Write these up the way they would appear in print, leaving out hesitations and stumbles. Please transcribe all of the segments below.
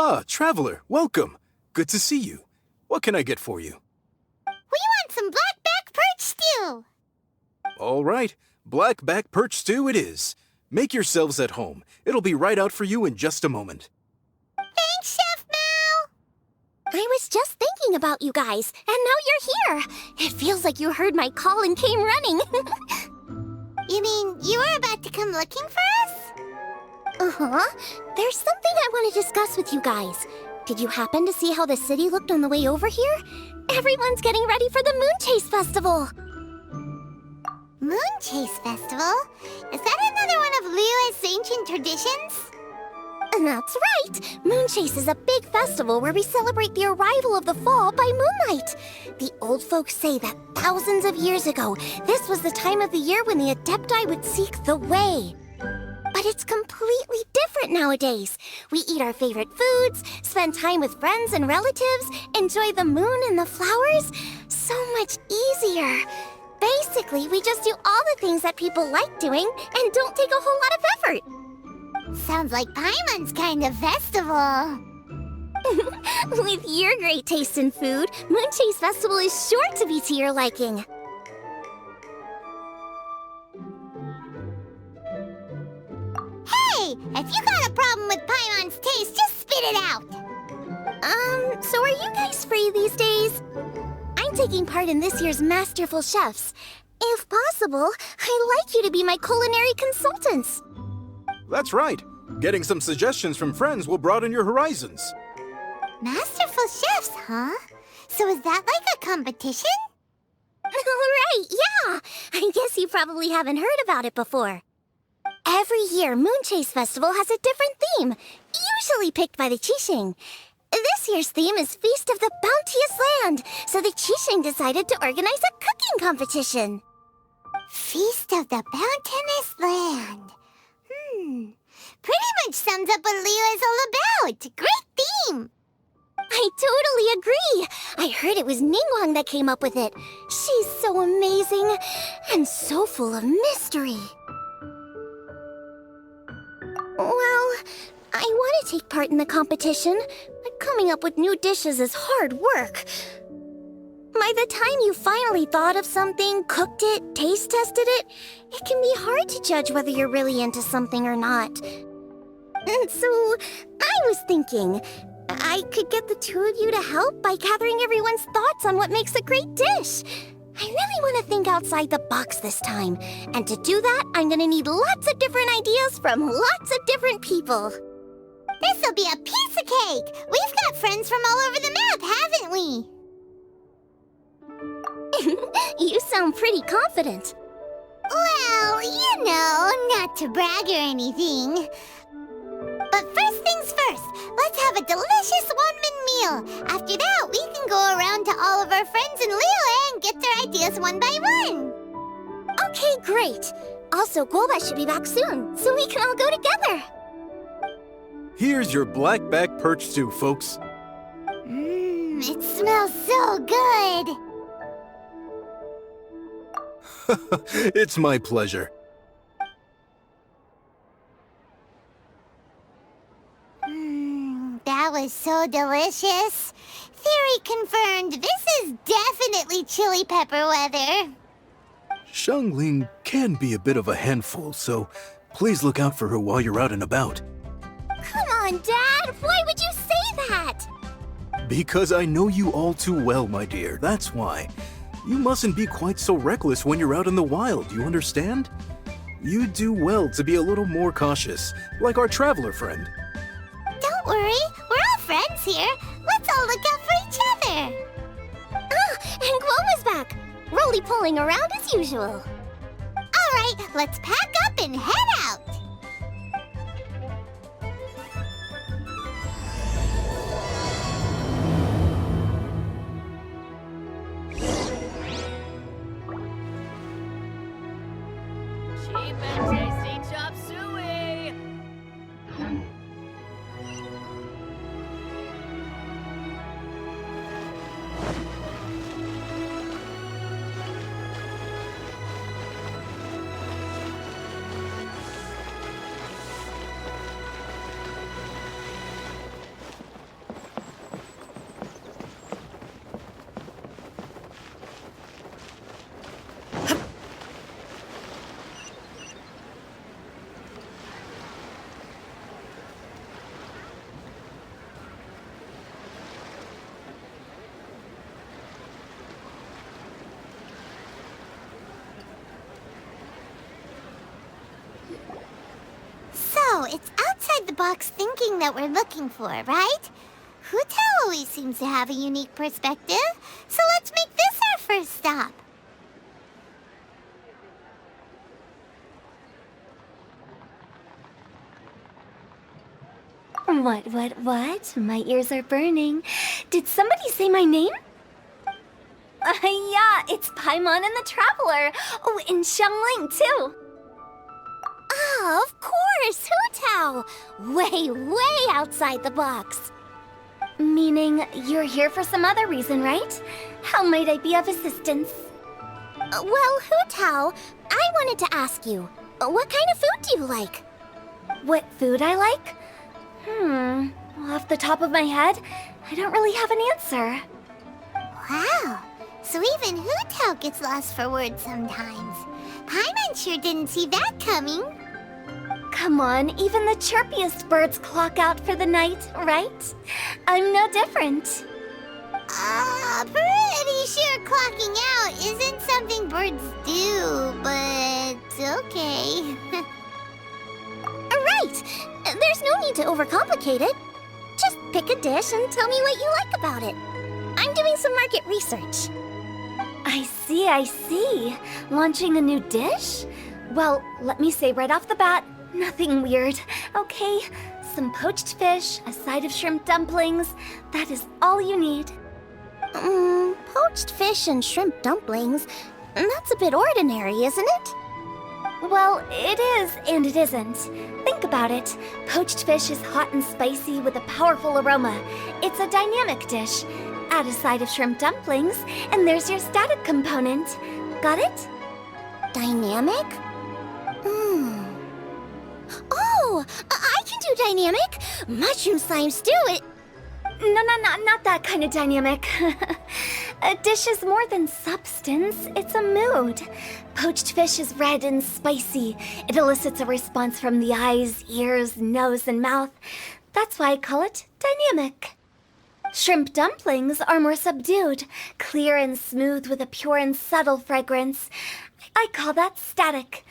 Ah, traveler, welcome. Good to see you. What can I get for you? We want some blackback perch stew! All right, blackback perch stew it is. Make yourselves at home. It'll be right out for you in just a moment. Thanks, Chef Mao! I was just thinking about you guys, and now you're here. It feels like you heard my call and came running. You mean you were about to come looking for us? Uh-huh. There's something I want to discuss with you guys. Did you happen to see how the city looked on the way over here? Everyone's getting ready for the Moon Chase Festival. Moon Chase Festival? Is that another one of Liyue's ancient traditions? That's right! Moon Chase is a big festival where we celebrate the arrival of the fall by moonlight. The old folks say that thousands of years ago, this was the time of the year when the Adepti would seek the way. But it's completely different nowadays. We eat our favorite foods, spend time with friends and relatives, enjoy the moon and the flowers. So much easier. Basically, we just do all the things that people like doing and don't take a whole lot of effort. Sounds like Paimon's kind of festival. With your great taste in food, Moon Chase Festival is sure to be to your liking. Hey! If you got a problem with Paimon's taste, just spit it out! So are you guys free these days? I'm taking part in this year's Masterful Chefs. If possible, I'd like you to be my culinary consultants. That's right. Getting some suggestions from friends will broaden your horizons. Masterful chefs, huh? So is that like a competition? Right, yeah! I guess you probably haven't heard about it before. Every year, Moon Chase Festival has a different theme, usually picked by the Qixing. This year's theme is Feast of the Bounteous Land, so the Qixing decided to organize a cooking competition. Feast of the Bounteous Land. Pretty much sums up what Liyue is all about. Great theme! I totally agree. I heard it was Ningguang that came up with it. She's so amazing and so full of mystery. Well, I want to take part in the competition, but coming up with new dishes is hard work. By the time you finally thought of something, cooked it, taste tested it, it can be hard to judge whether you're really into something or not. And so, I was thinking, I could get the two of you to help by gathering everyone's thoughts on what makes a great dish. I really want to think outside the box this time. And to do that, I'm gonna need lots of different ideas from lots of different people. This'll be a piece of cake! We've got friends from all over the map, haven't we? You sound pretty confident. Well, you know, not to brag or anything. But first things first, let's have a delicious one-man meal. After that, we can go around to all of our friends in Liyue and get their ideas one by one. Okay, great. Also, Gouba should be back soon, so we can all go together. Here's your blackback perch stew, folks. It smells so good. It's my pleasure. That was so delicious. Theory confirmed, this is definitely chili pepper weather. Xiangling can be a bit of a handful, so please look out for her while you're out and about. Come on, Dad! Why would you say that? Because I know you all too well, my dear, that's why. You mustn't be quite so reckless when you're out in the wild, you understand? You do well to be a little more cautious, like our traveler friend. Don't worry, we're all friends here. Let's all look out for each other. Ah, and Guoma's back. Roly-poling around as usual. All right, let's pack up and head out. Cheap and tasty chop suey! it's outside the box thinking that we're looking for, right? Hu Tao always seems to have a unique perspective, so let's make this our first stop. What? My ears are burning. Did somebody say my name? Yeah, it's Paimon and the Traveler. Oh, and Xiangling, too. Oh, of course, Hu Tao! Way outside the box. Meaning you're here for some other reason, right? How might I be of assistance? Well, Hu Tao, I wanted to ask you, what kind of food do you like? What food I like? Off the top of my head, I don't really have an answer. Wow, so even Hu Tao gets lost for words sometimes. Paimon sure didn't see that coming. Come on, even the chirpiest birds clock out for the night, right? I'm no different. Pretty sure clocking out isn't something birds do, but okay. Right! There's no need to overcomplicate it. Just pick a dish and tell me what you like about it. I'm doing some market research. I see. Launching a new dish? Well, let me say right off the bat, nothing weird, okay? Some poached fish, a side of shrimp dumplings. That is all you need. Poached fish and shrimp dumplings? That's a bit ordinary, isn't it? Well, it is and it isn't. Think about it. Poached fish is hot and spicy with a powerful aroma. It's a dynamic dish. Add a side of shrimp dumplings, and there's your static component. Got it? Dynamic? Oh, I can do dynamic. Mushroom slime stew it. No, not that kind of dynamic. A dish is more than substance, it's a mood. Poached fish is red and spicy. It elicits a response from the eyes, ears, nose, and mouth. That's why I call it dynamic. Shrimp dumplings are more subdued, clear and smooth with a pure and subtle fragrance. I call that static.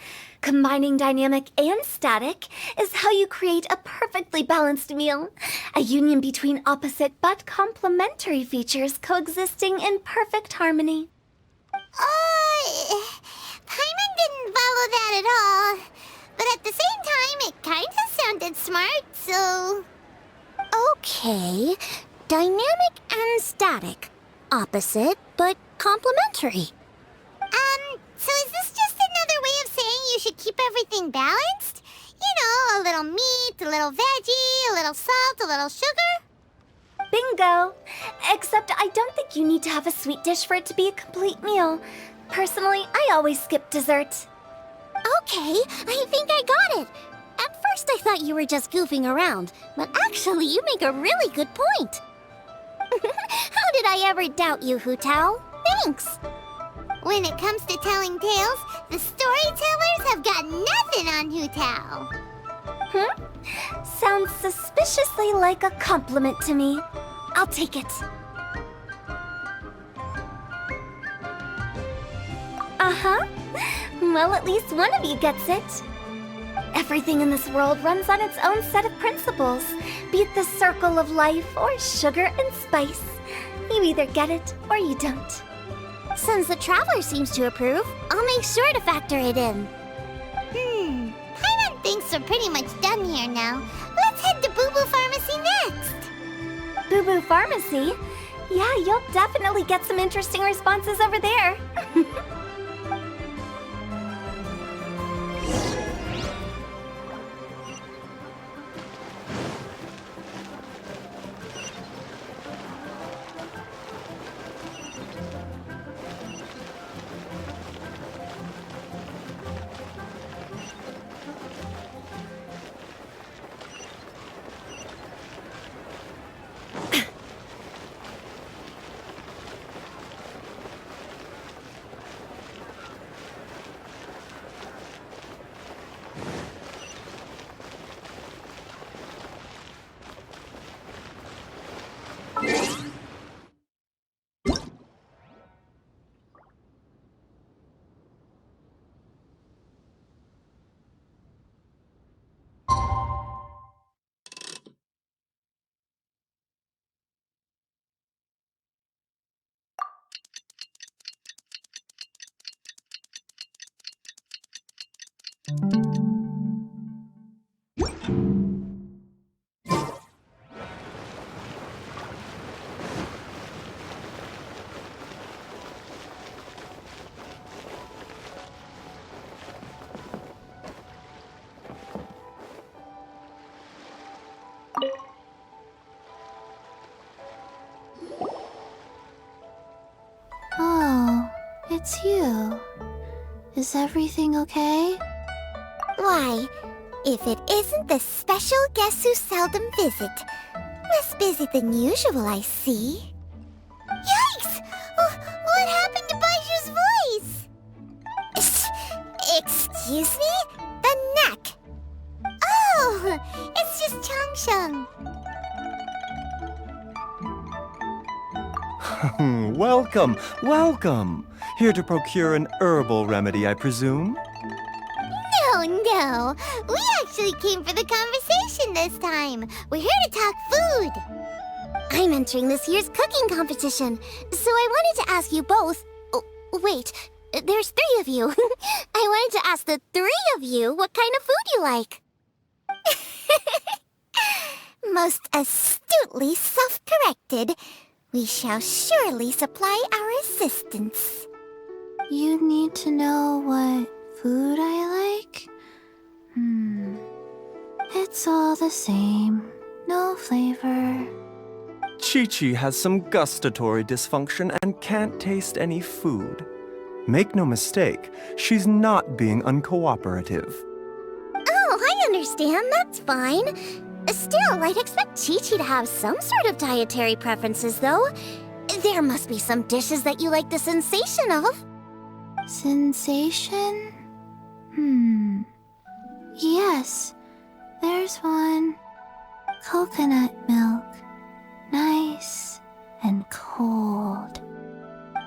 Combining dynamic and static is how you create a perfectly balanced meal. A union between opposite but complementary features coexisting in perfect harmony. Paimon didn't follow that at all. But at the same time, it kinda sounded smart, so... Okay, dynamic and static. Opposite, but complementary. So is this just another way of saying you should keep everything balanced? You know, a little meat, a little veggie, a little salt, a little sugar? Bingo! Except I don't think you need to have a sweet dish for it to be a complete meal. Personally, I always skip dessert. Okay, I think I got it. At first I thought you were just goofing around, but actually you make a really good point. How did I ever doubt you, Hu Tao? Thanks. When it comes to telling tales, the storytellers have got nothing on Hu Tao. Sounds suspiciously like a compliment to me. I'll take it. Well, at least one of you gets it. Everything in this world runs on its own set of principles, be it the circle of life or sugar and spice. You either get it or you don't. Since the Traveler seems to approve, I'll make sure to factor it in. Paimon thinks we're pretty much done here now. Let's head to Boo Boo Pharmacy next. Boo Boo Pharmacy? Yeah, you'll definitely get some interesting responses over there. it's you. Is everything okay? Why, if it isn't the special guest who seldom visit. Less busy than usual, I see. Yikes! What happened to Baiju's voice? Excuse me? The neck. Oh, it's just Changsheng. Welcome, welcome. Here to procure an herbal remedy, I presume? No. We actually came for the conversation this time. We're here to talk food. I'm entering this year's cooking competition, so I wanted to ask you both. Oh, wait, there's 3 of you. I wanted to ask the 3 of you what kind of food you like. Most astutely self-corrected. We shall surely supply our assistance. You need to know what food I like? It's all the same. No flavor. Chi-Chi has some gustatory dysfunction and can't taste any food. Make no mistake, she's not being uncooperative. Oh, I understand. That's fine. Still, I'd expect Chi-Chi to have some sort of dietary preferences, though. There must be some dishes that you like the sensation of. Sensation? Yes, there's one. Coconut milk. Nice and cold.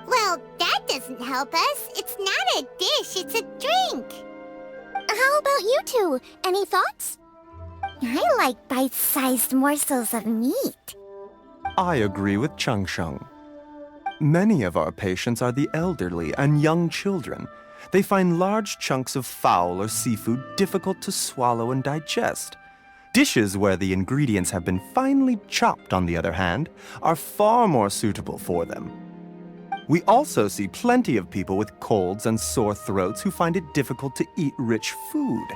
Well, that doesn't help us. It's not a dish, it's a drink. How about you two? Any thoughts? I like bite-sized morsels of meat. I agree with Changsheng. Many of our patients are the elderly and young children. They find large chunks of fowl or seafood difficult to swallow and digest. Dishes where the ingredients have been finely chopped, on the other hand, are far more suitable for them. We also see plenty of people with colds and sore throats who find it difficult to eat rich food.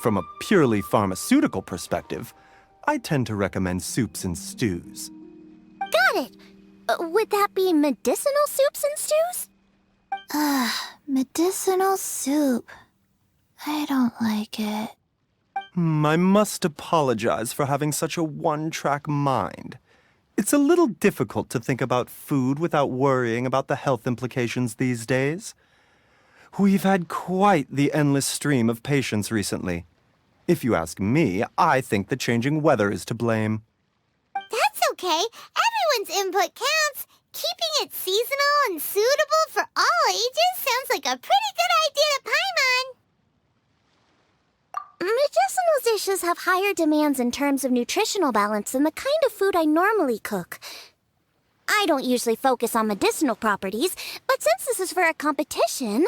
From a purely pharmaceutical perspective, I tend to recommend soups and stews. Got it. Would that be medicinal soups and stews? Medicinal soup. I don't like it. I must apologize for having such a one-track mind. It's a little difficult to think about food without worrying about the health implications these days. We've had quite the endless stream of patients recently. If you ask me, I think the changing weather is to blame. That's okay. Everyone's input counts. Keeping it seasonal and suitable for all ages sounds like a pretty good idea to Paimon. Medicinal dishes have higher demands in terms of nutritional balance than the kind of food I normally cook. I don't usually focus on medicinal properties, but since this is for a competition,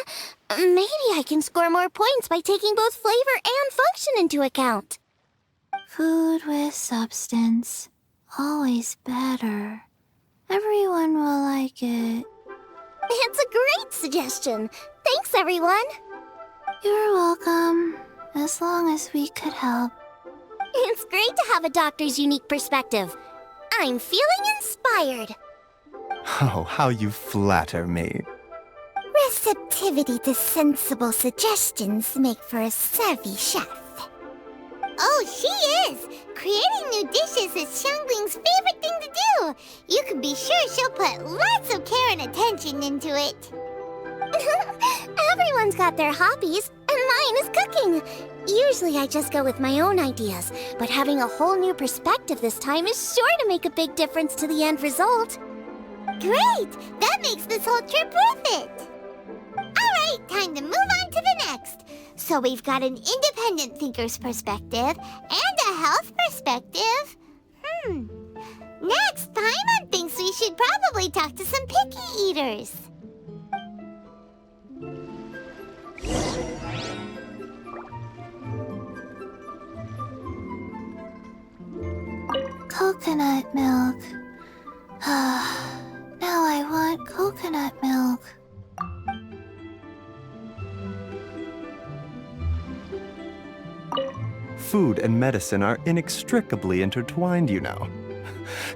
maybe I can score more points by taking both flavor and function into account. Food with substance. Always better. Everyone will like it. It's a great suggestion. Thanks, everyone. You're welcome. As long as we could help. It's great to have a doctor's unique perspective. I'm feeling inspired. Oh, how you flatter me. Receptivity to sensible suggestions make for a savvy chef. Oh, she is! Creating new dishes is Xiangling's favorite thing to do. You can be sure she'll put lots of care and attention into it. Everyone's got their hobbies, and mine is cooking. Usually I just go with my own ideas, but having a whole new perspective this time is sure to make a big difference to the end result. Great! That makes this whole trip worth it! Alright, time to move on to the next. So we've got an independent thinker's perspective and a health perspective. Next, Paimon thinks we should probably talk to some picky eaters. Coconut milk. Now I want coconut milk. Food and medicine are inextricably intertwined, you know.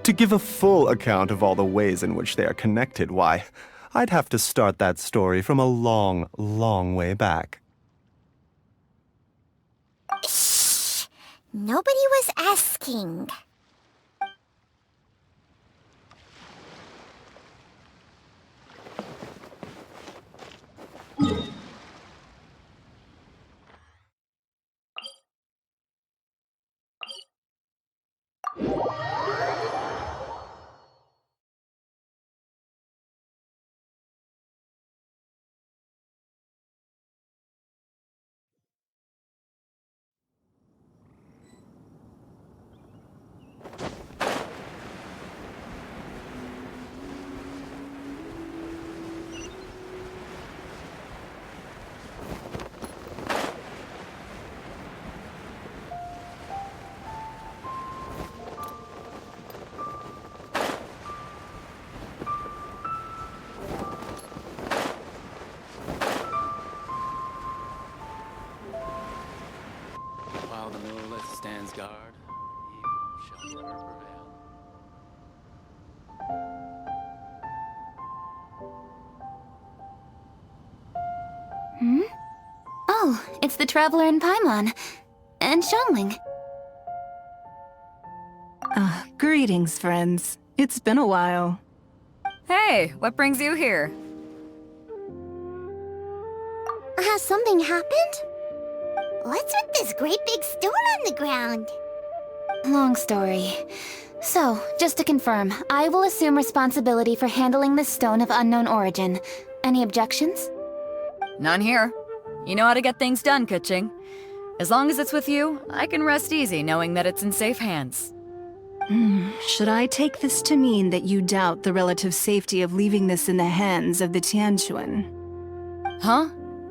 To give a full account of all the ways in which they are connected, why, I'd have to start that story from a long, long way back. Shh! Nobody was asking. While the Moonlight stands guard, evil shall never prevail. Oh, it's the Traveler in Paimon. And Xiangling. Greetings, friends. It's been a while. Hey, what brings you here? Has something happened? What's with this great big stone on the ground? Long story. So, just to confirm, I will assume responsibility for handling this stone of unknown origin. Any objections? None here. You know how to get things done, Kuching. As long as it's with you, I can rest easy knowing that it's in safe hands. Should I take this to mean that you doubt the relative safety of leaving this in the hands of the Tianquan? Huh?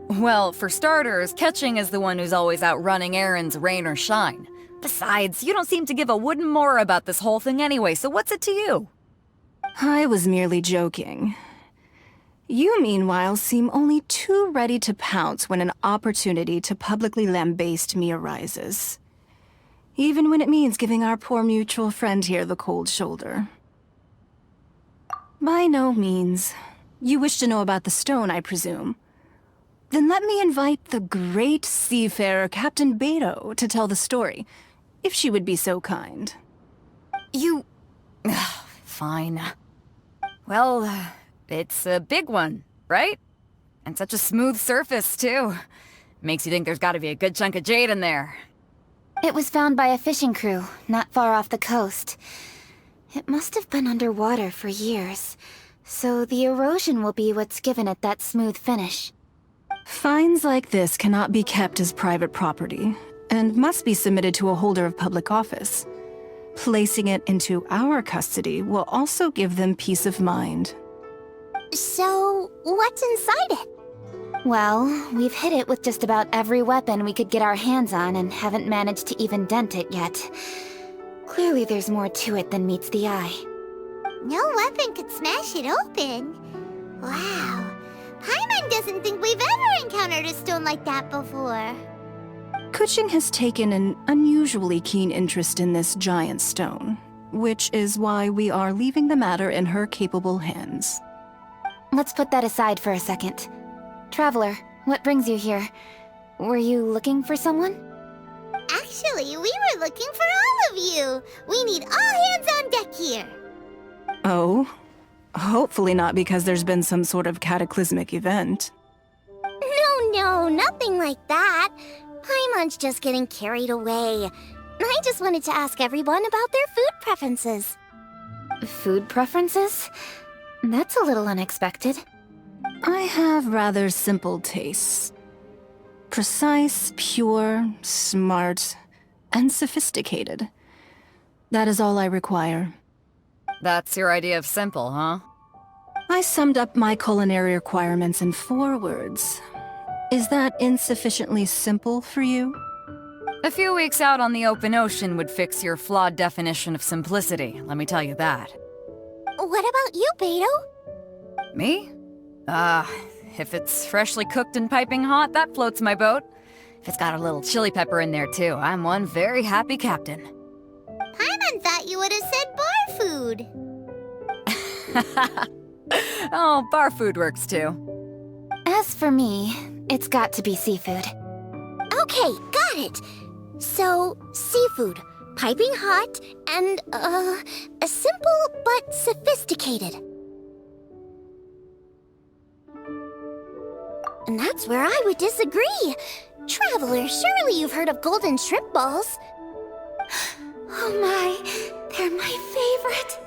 Well, for starters, Kuching is the one who's always out running errands, rain or shine. Besides, you don't seem to give a wooden more about this whole thing anyway, so what's it to you? I was merely joking. You, meanwhile, seem only too ready to pounce when an opportunity to publicly lambaste me arises. Even when it means giving our poor mutual friend here the cold shoulder. By no means. You wish to know about the stone, I presume. Then let me invite the great seafarer Captain Beto to tell the story, if she would be so kind. You... Fine. Well, it's a big one, right? And such a smooth surface, too. Makes you think there's gotta be a good chunk of jade in there. It was found by a fishing crew, not far off the coast. It must have been underwater for years, so the erosion will be what's given it that smooth finish. Finds like this cannot be kept as private property, and must be submitted to a holder of public office. Placing it into our custody will also give them peace of mind. So, what's inside it? Well, we've hit it with just about every weapon we could get our hands on and haven't managed to even dent it yet. Clearly there's more to it than meets the eye. No weapon could smash it open. Wow. Paimon doesn't think we've ever encountered a stone like that before. Kuching has taken an unusually keen interest in this giant stone, which is why we are leaving the matter in her capable hands. Let's put that aside for a second. Traveler, what brings you here? Were you looking for someone? Actually, we were looking for all of you. We need all hands on deck here. Oh? Hopefully not because there's been some sort of cataclysmic event. No, nothing like that. Paimon's just getting carried away. I just wanted to ask everyone about their food preferences. Food preferences? That's a little unexpected. I have rather simple tastes. Precise, pure, smart, and sophisticated. That is all I require. That's your idea of simple, huh? I summed up my culinary requirements in 4 words. Is that insufficiently simple for you? A few weeks out on the open ocean would fix your flawed definition of simplicity, let me tell you that. What about you, Beto? Me? If it's freshly cooked and piping hot, that floats my boat. If it's got a little chili pepper in there too, I'm one very happy captain. Paimon thought you would have said bar food. Oh, bar food works too. As for me, it's got to be seafood. Okay, got it. So, seafood, piping hot, and, simple but sophisticated. And that's where I would disagree. Traveler, surely you've heard of golden shrimp balls. Oh my, they're my favorite.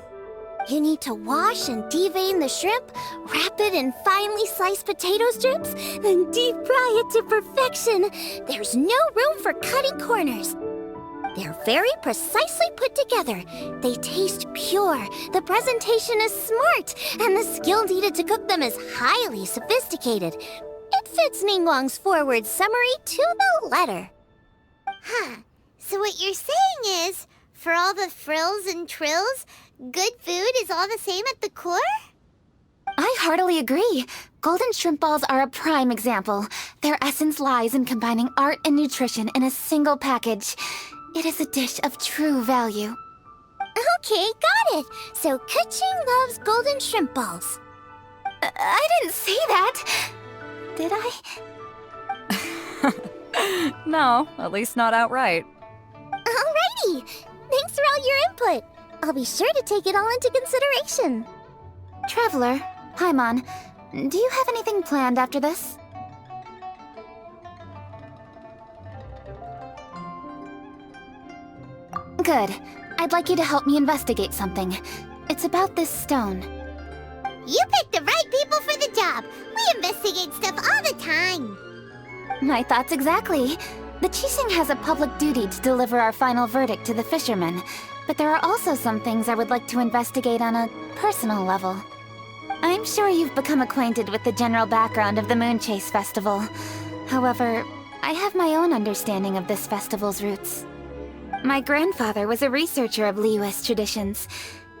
You need to wash and devein the shrimp, wrap it in finely sliced potato strips, then deep fry it to perfection. There's no room for cutting corners. They're very precisely put together. They taste pure, the presentation is smart, and the skill needed to cook them is highly sophisticated. It fits Ningguang's forward summary to the letter. Huh. So what you're saying is, for all the frills and trills, good food is all the same at the core? I heartily agree. Golden shrimp balls are a prime example. Their essence lies in combining art and nutrition in a single package. It is a dish of true value. Okay, got it. So Kuching loves golden shrimp balls. I didn't say that. Did I? No, at least not outright. Alrighty. Thanks for all your input. I'll be sure to take it all into consideration. Traveler, Paimon, do you have anything planned after this? Good. I'd like you to help me investigate something. It's about this stone. You picked the right people for the job. We investigate stuff all the time. My thoughts exactly. The Qixing has a public duty to deliver our final verdict to the fishermen, but there are also some things I would like to investigate on a personal level. I'm sure you've become acquainted with the general background of the Moonchase Festival. However, I have my own understanding of this festival's roots. My grandfather was a researcher of Liyue's traditions.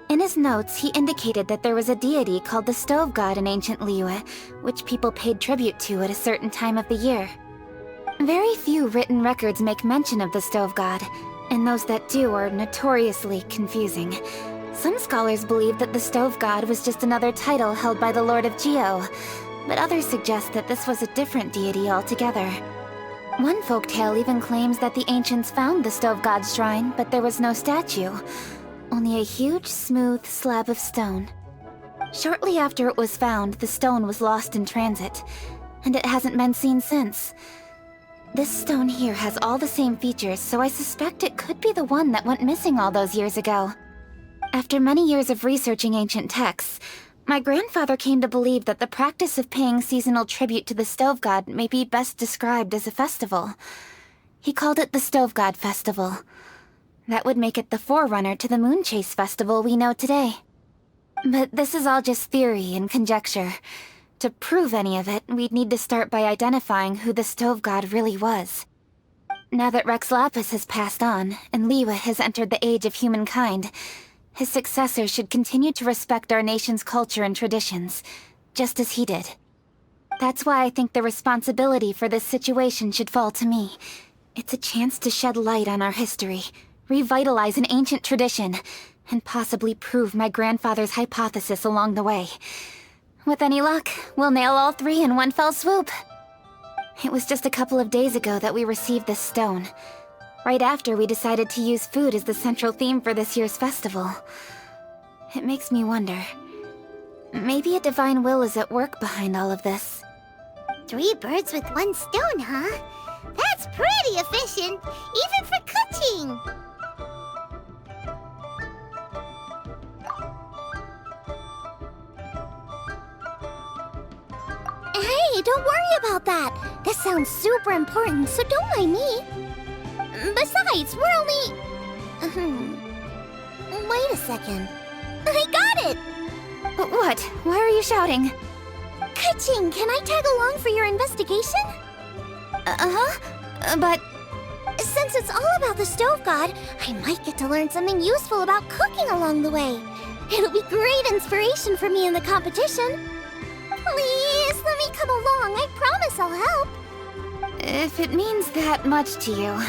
In his notes, he indicated that there was a deity called the Stove God in ancient Liyue, which people paid tribute to at a certain time of the year. Very few written records make mention of the Stove God, and those that do are notoriously confusing. Some scholars believe that the Stove God was just another title held by the Lord of Geo, but others suggest that this was a different deity altogether. One folktale even claims that the ancients found the Stove God's shrine, but there was no statue, only a huge, smooth slab of stone. Shortly after it was found, the stone was lost in transit, and it hasn't been seen since. This stone here has all the same features, so I suspect it could be the one that went missing all those years ago. After many years of researching ancient texts, my grandfather came to believe that the practice of paying seasonal tribute to the Stove God may be best described as a festival. He called it the Stove God Festival. That would make it the forerunner to the Moonchase Festival we know today. But this is all just theory and conjecture. To prove any of it, we'd need to start by identifying who the Stove God really was. Now that Rex Lapis has passed on, and Liyue has entered the age of humankind, his successors should continue to respect our nation's culture and traditions, just as he did. That's why I think the responsibility for this situation should fall to me. It's a chance to shed light on our history, revitalize an ancient tradition, and possibly prove my grandfather's hypothesis along the way. With any luck, we'll nail all three in one fell swoop. It was just a couple of days ago that we received this stone. Right after we decided to use food as the central theme for this year's festival. It makes me wonder. Maybe a divine will is at work behind all of this. 3 birds with 1 stone, huh? That's pretty efficient, even for cooking. Hey, don't worry about that. This sounds super important, so don't mind me. Besides, we're only... Wait a second. I got it! What? Why are you shouting? Kuching, can I tag along for your investigation? But... Since it's all about the Stove God, I might get to learn something useful about cooking along the way. It'll be great inspiration for me in the competition. Please, let me come along. I promise I'll help. If it means that much to you...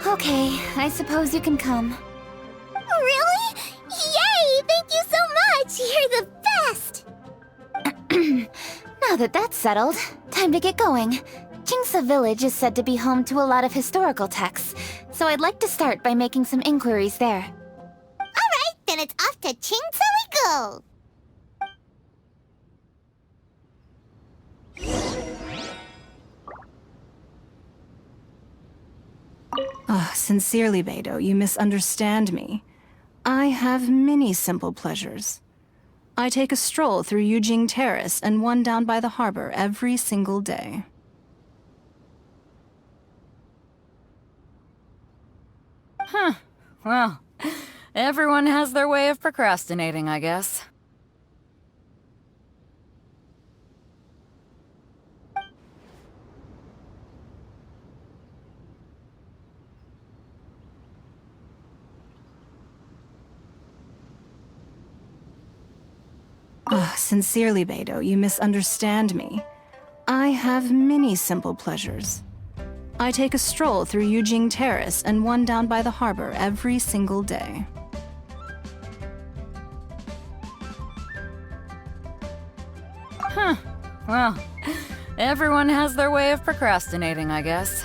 Okay, I suppose you can come. Really? Yay! Thank you so much! You're the best! Now that that's settled, time to get going. Jingsa Village is said to be home to a lot of historical texts, so I'd like to start by making some inquiries there. Alright, then it's off to Chingsa we go! Sincerely, Beidou, you misunderstand me. I have many simple pleasures. I take a stroll through Yujing Terrace and one down by the harbor every single day. Huh. Well, everyone has their way of procrastinating, I guess. Sincerely, Beidou, you misunderstand me. I have many simple pleasures. I take a stroll through Yujing Terrace and one down by the harbor every single day. Huh. Well, everyone has their way of procrastinating, I guess.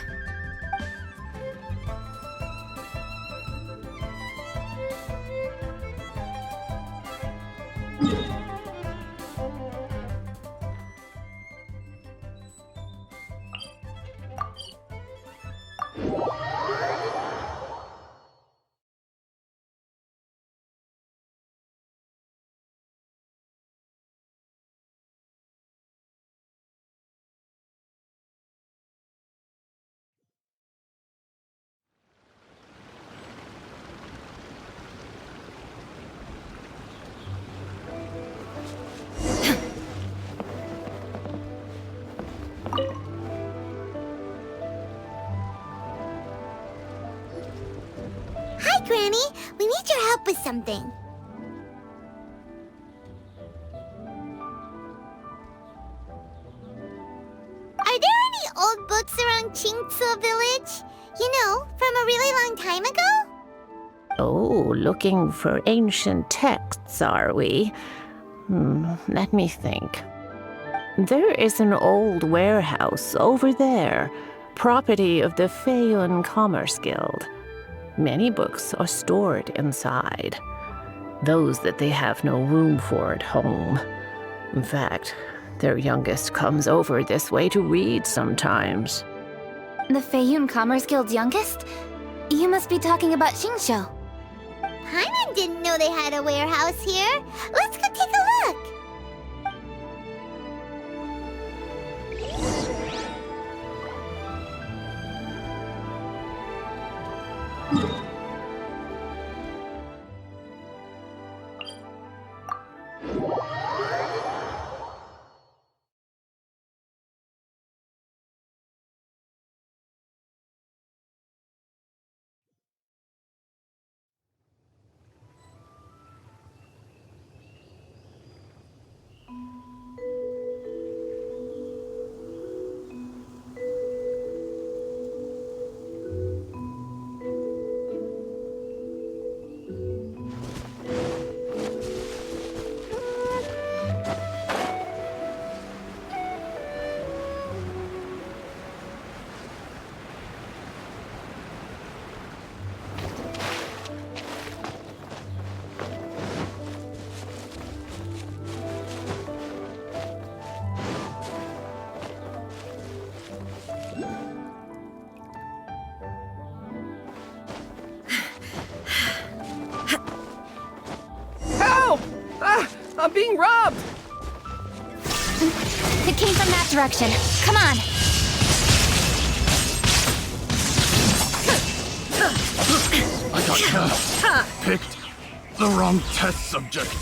Hi, Granny! We need your help with something. Are there any old books around Chingsa Village? You know, from a really long time ago? Oh, looking for ancient texts, are we? Let me think. There is an old warehouse over there, property of the Feiyun Commerce Guild. Many books are stored inside, those that they have no room for at home. In fact, their youngest comes over this way to read sometimes. The Feiyun Commerce Guild's youngest? You must be talking about Xingqiu. Paimon didn't know they had a warehouse here. Let's go take a look. I'm being robbed! It came from that direction. Come on! I got picked the wrong test subject.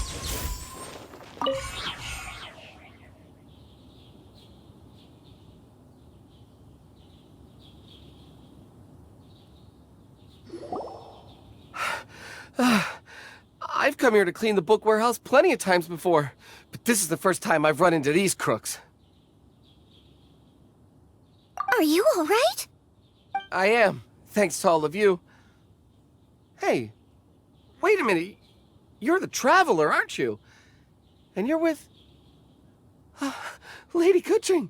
I've come here to clean the book warehouse plenty of times before, but this is the first time I've run into these crooks. Are you all right? I am, thanks to all of you. Hey, wait a minute. You're the Traveler, aren't you? And you're with... Lady Kuching!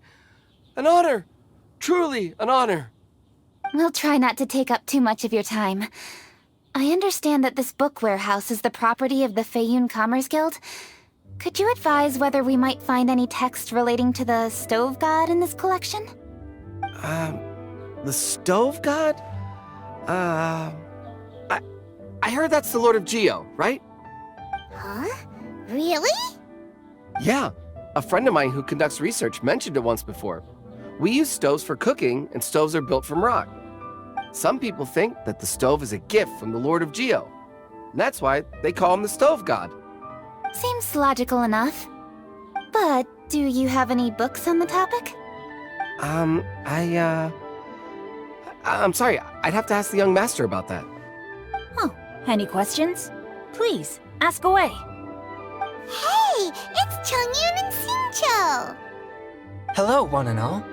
An honor! Truly an honor! We'll try not to take up too much of your time. I understand that this book warehouse is the property of the Feiyun Commerce Guild. Could you advise whether we might find any text relating to the Stove God in this collection? The Stove God? I heard that's the Lord of Geo, right? Huh? Really? Yeah, a friend of mine who conducts research mentioned it once before. We use stoves for cooking, and stoves are built from rock. Some people think that the stove is a gift from the Lord of Geo. And that's why they call him the Stove God. Seems logical enough. But do you have any books on the topic? I'm sorry, I'd have to ask the young master about that. Oh, any questions? Please, ask away. Hey, it's Chongyun and Xingqiu! Hello, one and all.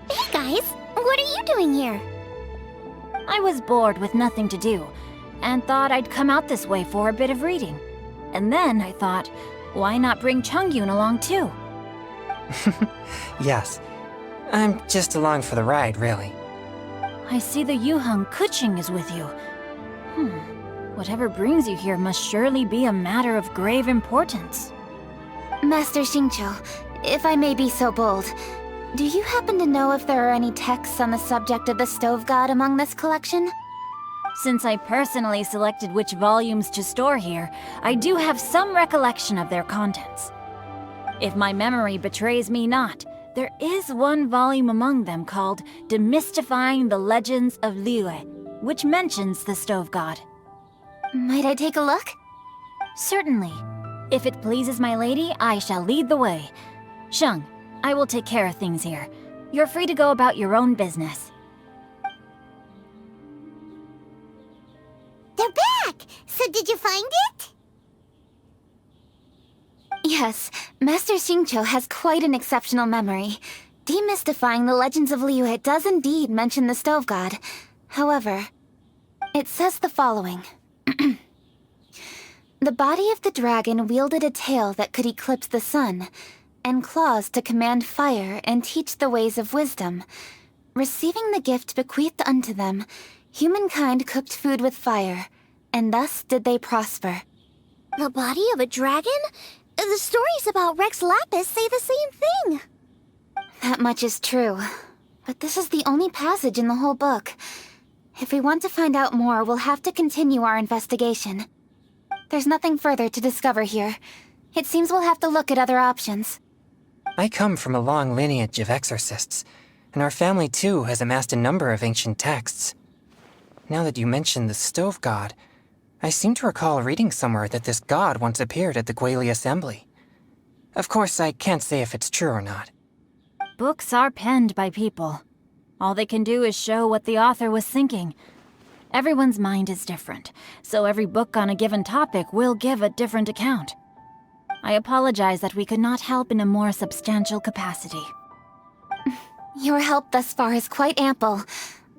Hey guys, what are you doing here? I was bored with nothing to do, and thought I'd come out this way for a bit of reading. And then I thought, why not bring Chongyun along too? Yes. I'm just along for the ride, really. I see the Yuheng Kuching is with you. Whatever brings you here must surely be a matter of grave importance. Master Xingqiu, if I may be so bold, do you happen to know if there are any texts on the subject of the Stove God among this collection? Since I personally selected which volumes to store here, I do have some recollection of their contents. If my memory betrays me not, there is one volume among them called Demystifying the Legends of Liyue, which mentions the Stove God. Might I take a look? Certainly. If it pleases my lady, I shall lead the way. Sheng, I will take care of things here. You're free to go about your own business. They're back! So did you find it? Yes, Master Xingqiu has quite an exceptional memory. Demystifying the Legends of Liyue does indeed mention the Stove God. However, it says the following. The body of the dragon wielded a tail that could eclipse the sun, and claws to command fire and teach the ways of wisdom. Receiving the gift bequeathed unto them, humankind cooked food with fire, and thus did they prosper. The body of a dragon? The stories about Rex Lapis say the same thing. That much is true, but this is the only passage in the whole book. If we want to find out more, we'll have to continue our investigation. There's nothing further to discover here. It seems we'll have to look at other options. I come from a long lineage of exorcists, and our family too has amassed a number of ancient texts. Now that you mention the Stove God, I seem to recall reading somewhere that this god once appeared at the Guili Assembly. Of course, I can't say if it's true or not. Books are penned by people. All they can do is show what the author was thinking. Everyone's mind is different, so every book on a given topic will give a different account. I apologize that we could not help in a more substantial capacity. Your help thus far is quite ample.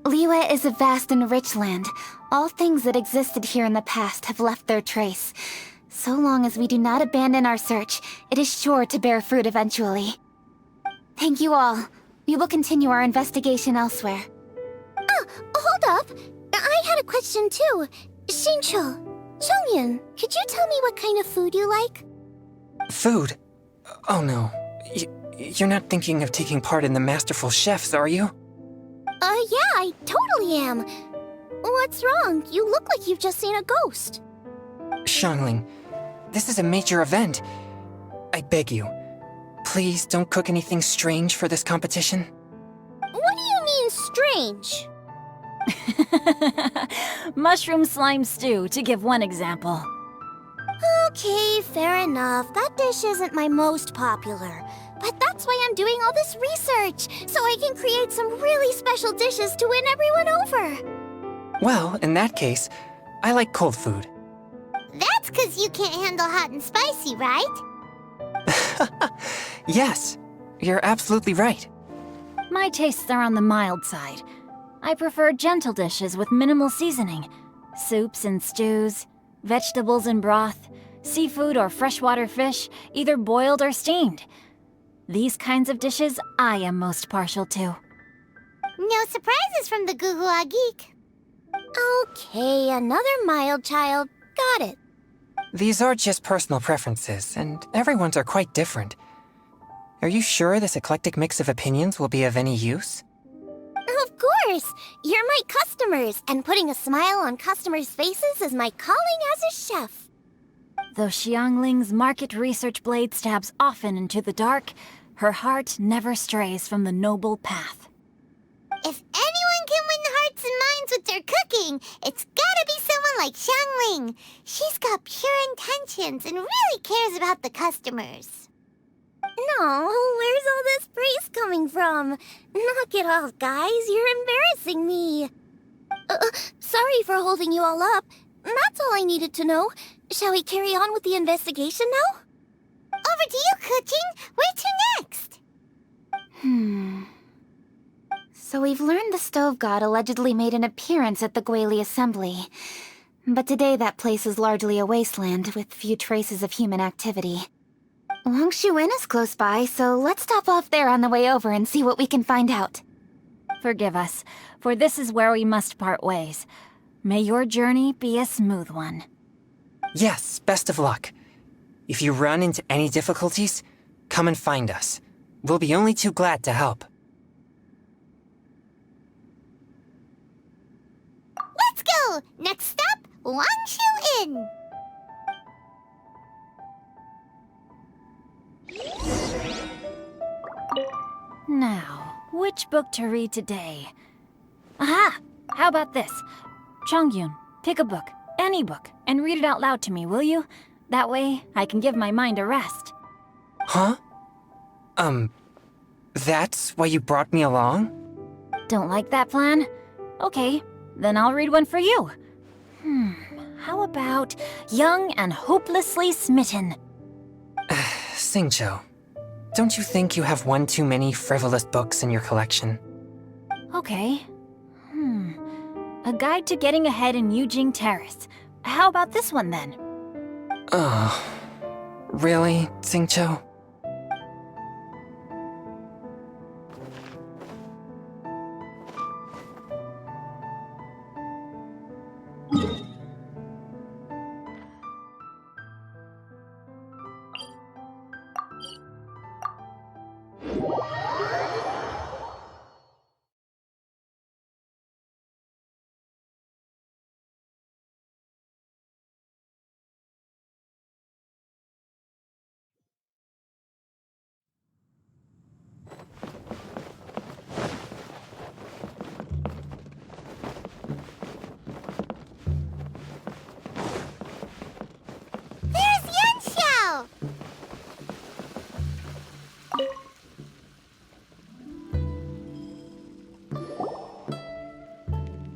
Liyue is a vast and rich land. All things that existed here in the past have left their trace. So long as we do not abandon our search, it is sure to bear fruit eventually. Thank you all. We will continue our investigation elsewhere. Hold up. I had a question too. Xingqiu, Chongyun, could you tell me what kind of food you like? Food? Oh no. You're not thinking of taking part in the Masterful Chefs, are you? Yeah, I totally am. What's wrong? You look like you've just seen a ghost. Xiangling, this is a major event. I beg you, please don't cook anything strange for this competition. What do you mean, strange? Mushroom slime stew, to give one example. Okay, fair enough. That dish isn't my most popular. But that's why I'm doing all this research, so I can create some really special dishes to win everyone over. Well, in that case, I like cold food. That's 'cause you can't handle hot and spicy, right? Yes, you're absolutely right. My tastes are on the mild side. I prefer gentle dishes with minimal seasoning. Soups and stews, vegetables and broth, seafood or freshwater fish, either boiled or steamed. These kinds of dishes I am most partial to. No surprises from the Gugua geek. Okay, another mild child. Got it. These are just personal preferences, and everyone's are quite different. Are you sure this eclectic mix of opinions will be of any use? Of course! You're my customers, and putting a smile on customers' faces is my calling as a chef. Though Xiangling's market research blade stabs often into the dark, her heart never strays from the noble path. If anyone can win hearts and minds with their cooking, it's gotta be someone like Xiangling. She's got pure intentions and really cares about the customers. No, where's all this praise coming from? Knock it off, guys. You're embarrassing me. Sorry for holding you all up. That's all I needed to know. Shall we carry on with the investigation now? Over to you, Kuching. Where to next? So we've learned the Stove God allegedly made an appearance at the Guili Assembly. But today that place is largely a wasteland with few traces of human activity. Wangshu Inn is close by, so let's stop off there on the way over and see what we can find out. Forgive us, for this is where we must part ways. May your journey be a smooth one. Yes, best of luck. If you run into any difficulties, come and find us. We'll be only too glad to help. Let's go! Next stop, Wangshu Inn. Now, which book to read today? Aha! How about this? Chongyun, pick a book, any book, and read it out loud to me, will you? That way, I can give my mind a rest. Huh? That's why you brought me along? Don't like that plan? Okay, then I'll read one for you. How about Young and Hopelessly Smitten? Xingqiu, don't you think you have one too many frivolous books in your collection? Okay. A Guide to Getting Ahead in Yujing Terrace. How about this one then? Really, Xingqiu?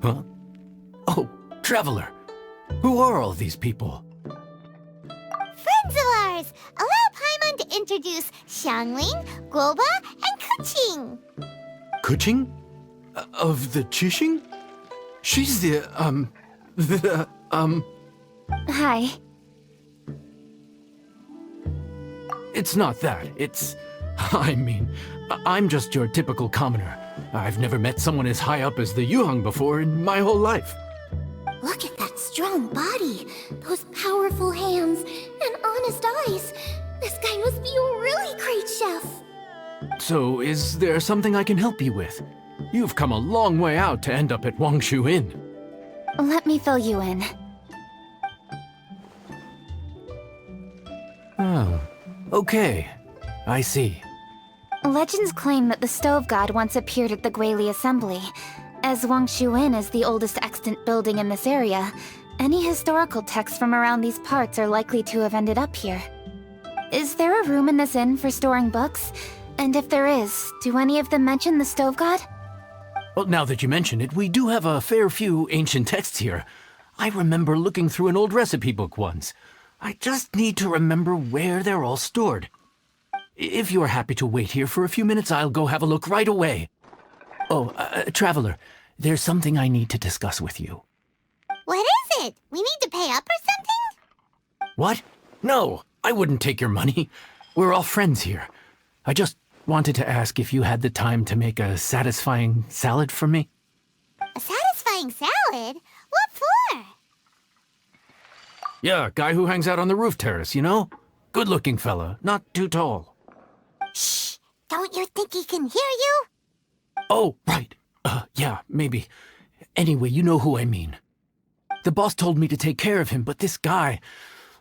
Huh? Oh, Traveler. Who are all these people? Friends of ours! Allow Paimon to introduce Xiangling, Gouba, and Kuching. Kuching? Of the Chishing? She's Hi. It's not that. I'm just your typical commoner. I've never met someone as high up as the Yuheng before in my whole life. Look at that strong body, those powerful hands, and honest eyes. This guy must be a really great chef. So, is there something I can help you with? You've come a long way out to end up at Wangshu Inn. Let me fill you in. Oh, okay. I see. Legends claim that the Stove God once appeared at the Guili Assembly. As Wangshu Inn is the oldest extant building in this area, any historical texts from around these parts are likely to have ended up here. Is there a room in this inn for storing books? And if there is, do any of them mention the Stove God? Well, now that you mention it, we do have a fair few ancient texts here. I remember looking through an old recipe book once. I just need to remember where they're all stored. If you're happy to wait here for a few minutes, I'll go have a look right away. Oh, Traveler, there's something I need to discuss with you. What is it? We need to pay up or something? What? No, I wouldn't take your money. We're all friends here. I just wanted to ask if you had the time to make a satisfying salad for me. A satisfying salad? What for? Yeah, guy who hangs out on the roof terrace, you know? Good-looking fella, not too tall. Shh! Don't you think he can hear you? Oh, right. Yeah, maybe. Anyway, you know who I mean. The boss told me to take care of him, but this guy,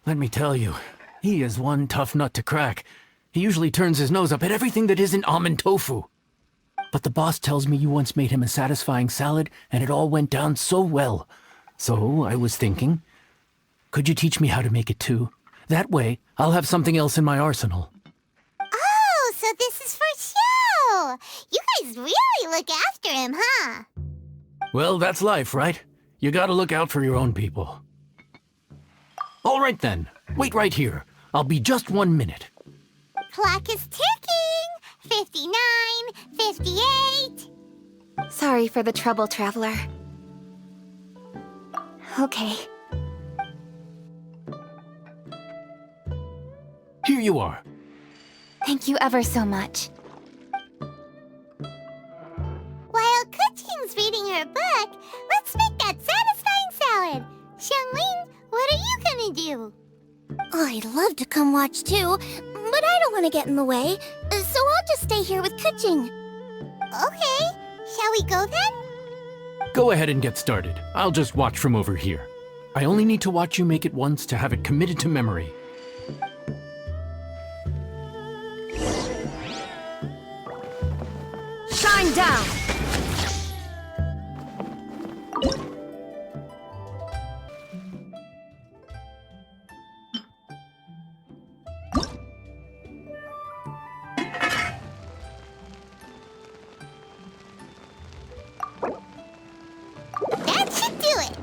let me tell you, he is one tough nut to crack. He usually turns his nose up at everything that isn't almond tofu. But the boss tells me you once made him a satisfying salad, and it all went down so well. So I was thinking, could you teach me how to make it too? That way, I'll have something else in my arsenal. Oh, so this is for show! You guys really look after him, huh? Well, that's life, right? You gotta look out for your own people. All right then, wait right here. I'll be just 1 minute. Clock is ticking! 59, 58... Sorry for the trouble, Traveler. Okay. Here you are. Thank you ever so much. While Kuching's reading her book, let's make that satisfying salad. Xiangling, what are you gonna do? I'd love to come watch too, but I don't want to get in the way, so I'll just stay here with Kuching. Okay, shall we go then? Go ahead and get started. I'll just watch from over here. I only need to watch you make it once to have it committed to memory. Shine down! That should do it!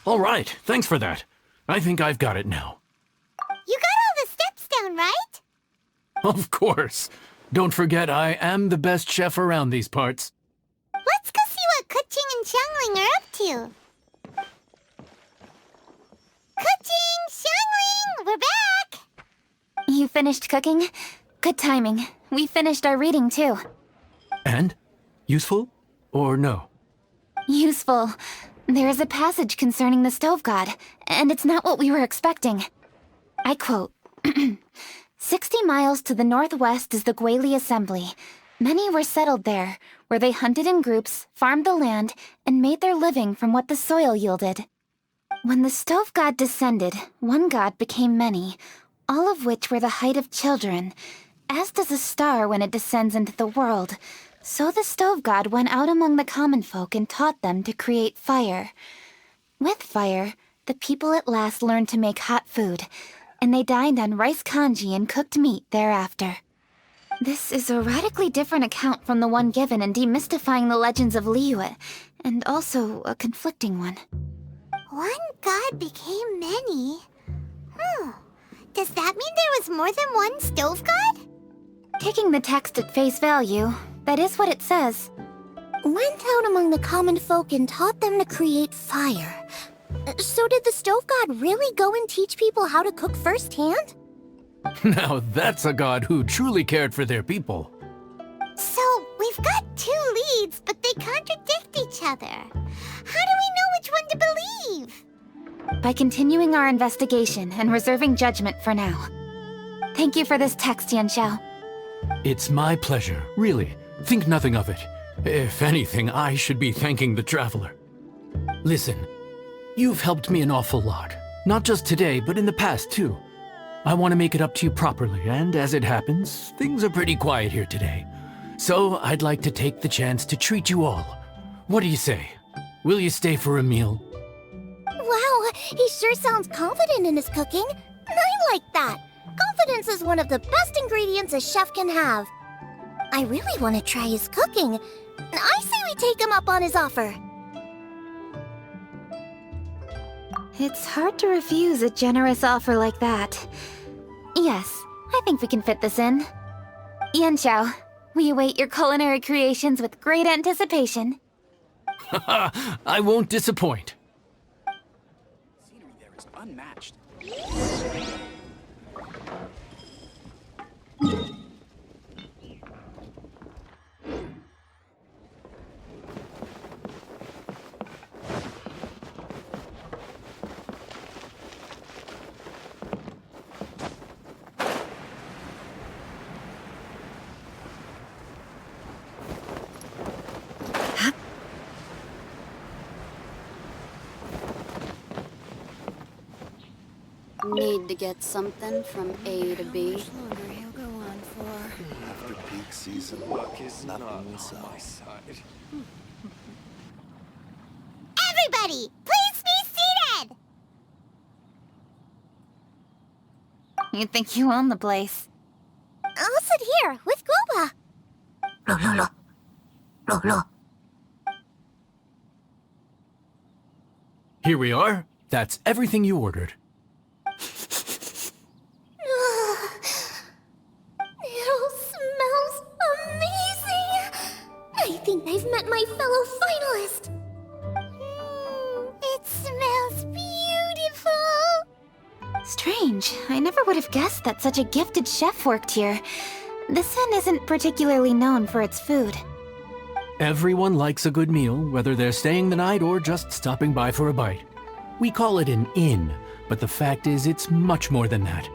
All right, thanks for that. I think I've got it now. You got all the steps down, right? Of course. Don't forget, I am the best chef around these parts. Let's go see what Kuching and Xiangling are up to. Kuching! Xiangling! We're back! You finished cooking? Good timing. We finished our reading too. And? Useful? Or no? Useful. There is a passage concerning the Stove God, and it's not what we were expecting. I quote, 60 miles to the northwest is the Guili Assembly. Many were settled there, where they hunted in groups, farmed the land, and made their living from what the soil yielded. When the Stove God descended, one god became many, all of which were the height of children. As does a star when it descends into the world, so the Stove God went out among the common folk and taught them to create fire. With fire, the people at last learned to make hot food, and they dined on rice congee and cooked meat thereafter. This is a radically different account from the one given in Demystifying the Legends of Liyue, and also a conflicting one. One god became many? Does that mean there was more than one Stove God? Taking the text at face value, that is what it says. Went out among the common folk and taught them to create fire. So did the Stove God really go and teach people how to cook firsthand? Now that's a god who truly cared for their people. So, we've got two leads, but they contradict each other. How do we know which one to believe? By continuing our investigation and reserving judgment for now. Thank you for this text, Yanxiao. It's my pleasure, really. Think nothing of it. If anything, I should be thanking the Traveler. Listen, you've helped me an awful lot. Not just today, but in the past, too. I want to make it up to you properly, and as it happens, things are pretty quiet here today. So I'd like to take the chance to treat you all. What do you say? Will you stay for a meal? Wow, he sure sounds confident in his cooking. I like that. Confidence is one of the best ingredients a chef can have. I really want to try his cooking. I say we take him up on his offer. It's hard to refuse a generous offer like that. Yes, I think we can fit this in. Yanxiao, we await your culinary creations with great anticipation. I won't disappoint. Scenery there is unmatched. Need to get something from A to B. After peak season, nothing will sell. Everybody, please be seated! You think you own the place? I'll sit here with Gouba. Here we are. That's everything you ordered. It all smells amazing. I think I've met my fellow finalist. It smells beautiful! Strange. I never would have guessed that such a gifted chef worked here. This inn isn't particularly known for its food. Everyone likes a good meal, whether they're staying the night or just stopping by for a bite. We call it an inn, but the fact is it's much more than that.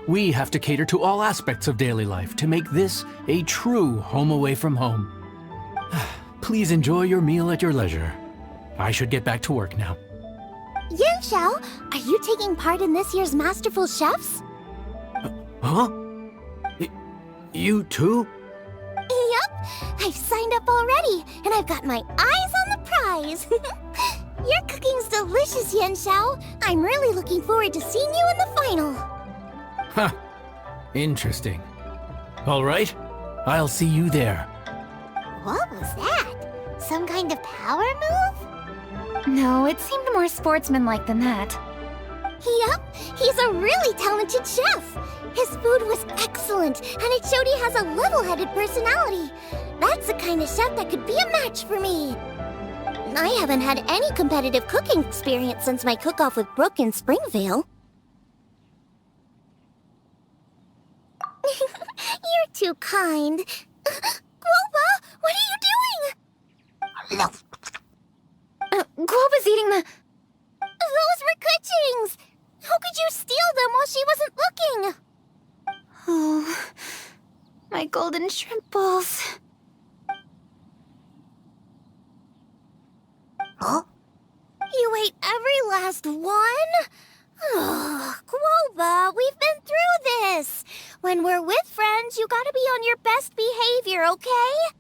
We have to cater to all aspects of daily life to make this a true home away from home. Please enjoy your meal at your leisure. I should get back to work now. Yanxiao, are you taking part in this year's Masterful Chefs? Huh? You too? Yup, I've signed up already, and I've got my eyes on the prize. Your cooking's delicious, Yanxiao. I'm really looking forward to seeing you in the final. Huh. Interesting. All right, I'll see you there. What was that? Some kind of power move? No, it seemed more sportsmanlike than that. Yup, he's a really talented chef. His food was excellent, and it showed he has a level-headed personality. That's the kind of chef that could be a match for me. I haven't had any competitive cooking experience since my cook-off with Brooke in Springvale. You're too kind. Gouba, what are you doing? Gouba's eating the... Those were Kuchings! How could you steal them while she wasn't looking? Oh, my golden shrimp balls. Huh? You ate every last one? Ugh, Gouba, we've been through this. When we're with friends, you gotta be on your best behavior, okay?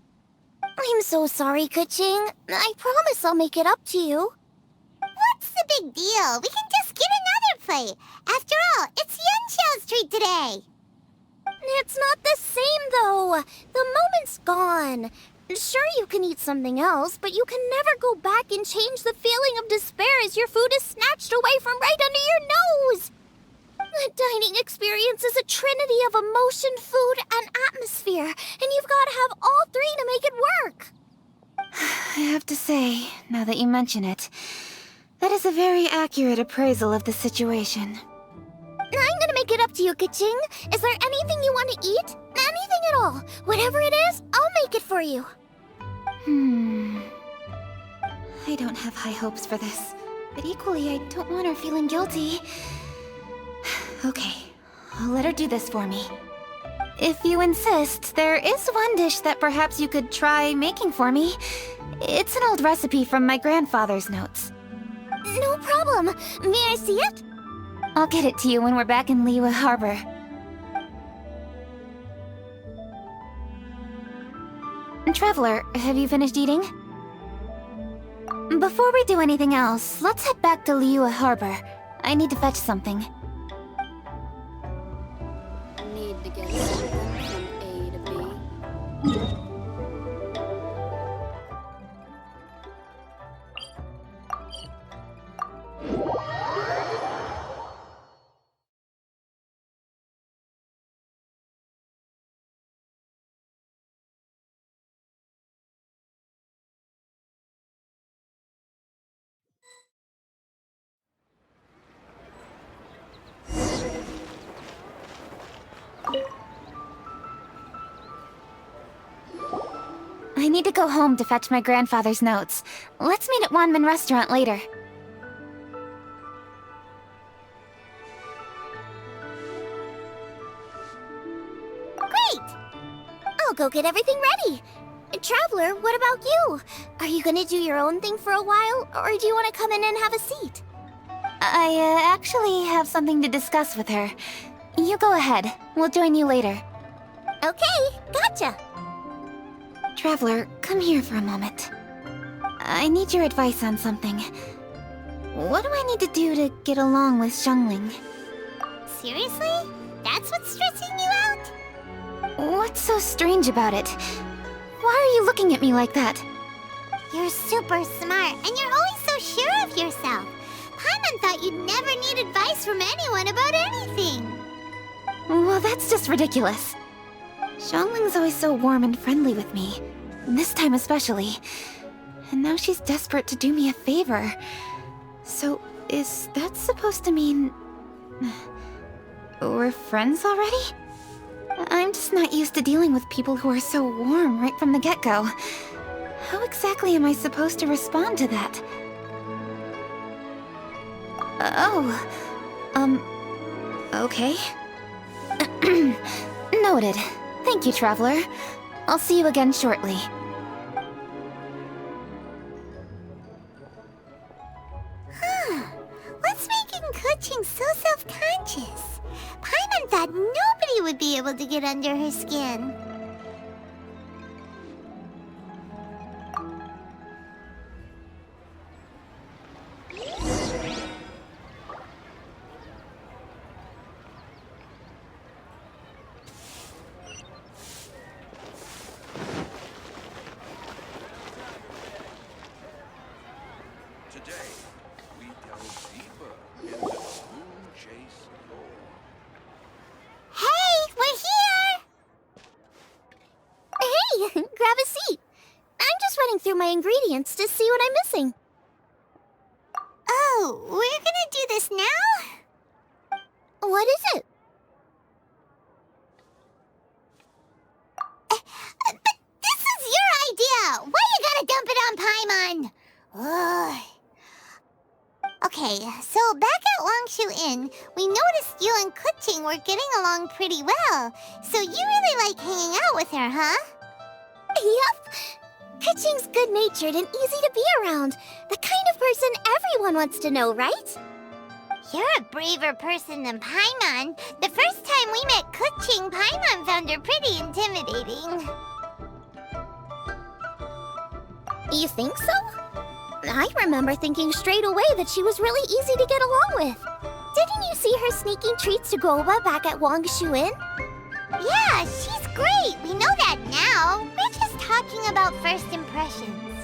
I'm so sorry, Kuching. I promise I'll make it up to you. What's the big deal? We can just get another plate. After all, it's Yanxiao's treat today. It's not the same, though. The moment's gone. Sure, you can eat something else, but you can never go back and change the feeling of despair as your food is snatched away from right under your nose. The dining experience is a trinity of emotion, food, and atmosphere, and you've got to have all three to make it work. I have to say, now that you mention it, that is a very accurate appraisal of the situation. I'm gonna make it up to you, Kuching. Is there anything you want to eat? Anything at all. Whatever it is, I'll make it for you. I don't have high hopes for this, but equally I don't want her feeling guilty. Okay, I'll let her do this for me. If you insist, there is one dish that perhaps you could try making for me. It's an old recipe from my grandfather's notes. No problem. May I see it? I'll get it to you when we're back in Liyue Harbor. Traveler, have you finished eating? Before we do anything else, let's head back to Liyue Harbor. I need to fetch something. Need to get something from A to B. need to go home to fetch my grandfather's notes. Let's meet at Wanman Restaurant later. Great! I'll go get everything ready. Traveler, what about you? Are you gonna do your own thing for a while, or do you want to come in and have a seat? I actually have something to discuss with her. You go ahead. We'll join you later. Okay, gotcha. Traveler, come here for a moment. I need your advice on something. What do I need to do to get along with Xiangling? Seriously? That's what's stressing you out? What's so strange about it? Why are you looking at me like that? You're super smart, and you're always so sure of yourself. Paimon thought you'd never need advice from anyone about anything. Well, that's just ridiculous. Xiangling's always so warm and friendly with me. This time especially. And now she's desperate to do me a favor. So, is that supposed to mean... we're friends already? I'm just not used to dealing with people who are so warm right from the get-go. How exactly am I supposed to respond to that? Okay. Noted. Thank you, Traveler. I'll see you again shortly. What's making Kuching so self-conscious? Paimon thought nobody would be able to get under her skin. Today, we delve deeper into the moon chase lore. Hey, we're here! Hey, grab a seat. I'm just running through my ingredients to see what I'm missing. Oh, we're gonna do this now? What is it? But this is your idea! Why you gotta dump it on Paimon? Ugh. Okay, so back at Longshu Inn, we noticed you and Kuching were getting along pretty well. So you really like hanging out with her, huh? Yep. Kuching's good-natured and easy to be around. The kind of person everyone wants to know, right? You're a braver person than Paimon. The first time we met Kuching, Paimon found her pretty intimidating. You think so? I remember thinking straight away that she was really easy to get along with. Didn't you see her sneaking treats to Gouba back at Longshu Inn? Yeah, she's great. We know that now. We're just talking about first impressions.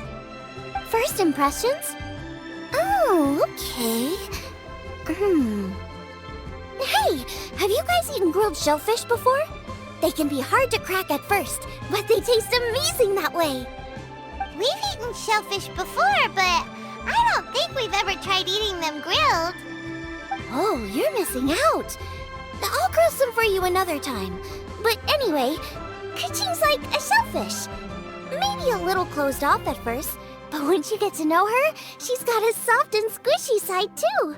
First impressions? Oh, okay. Hey, have you guys eaten grilled shellfish before? They can be hard to crack at first, but they taste amazing that way. We've eaten shellfish before, but I don't think we've ever tried eating them grilled. Oh, you're missing out. I'll grill some for you another time. But anyway, Kuching's like a shellfish. Maybe a little closed off at first, but once you get to know her, she's got a soft and squishy side too.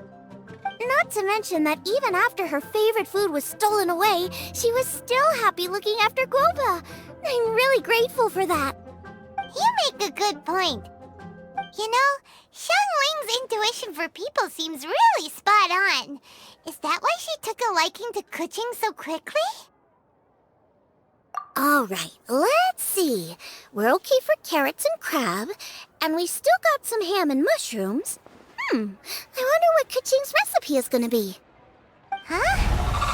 Not to mention that even after her favorite food was stolen away, she was still happy looking after Gouba. I'm really grateful for that. You make a good point. You know, Xiangling's intuition for people seems really spot on. Is that why she took a liking to Kuching so quickly? All right, let's see. We're okay for carrots and crab, and we still got some ham and mushrooms. I wonder what Kuching's recipe is gonna be. Huh?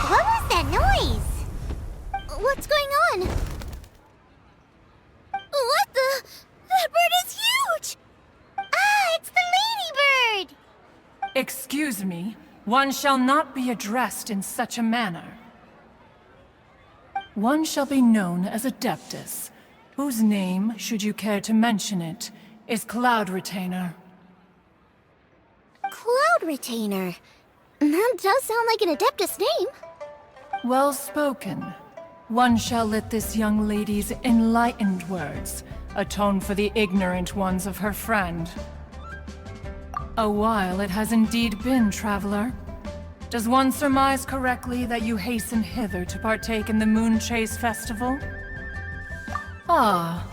What was that noise? What's going on? What the? That bird is huge! Ah, it's the ladybird! Excuse me, one shall not be addressed in such a manner. One shall be known as Adeptus, whose name, should you care to mention it, is Cloud Retainer. Cloud Retainer? That does sound like an Adeptus name. Well spoken. One shall let this young lady's enlightened words atone for the ignorant ones of her friend. A while it has indeed been, traveler. Does one surmise correctly that you hasten hither to partake in the Moon Chase Festival? Ah,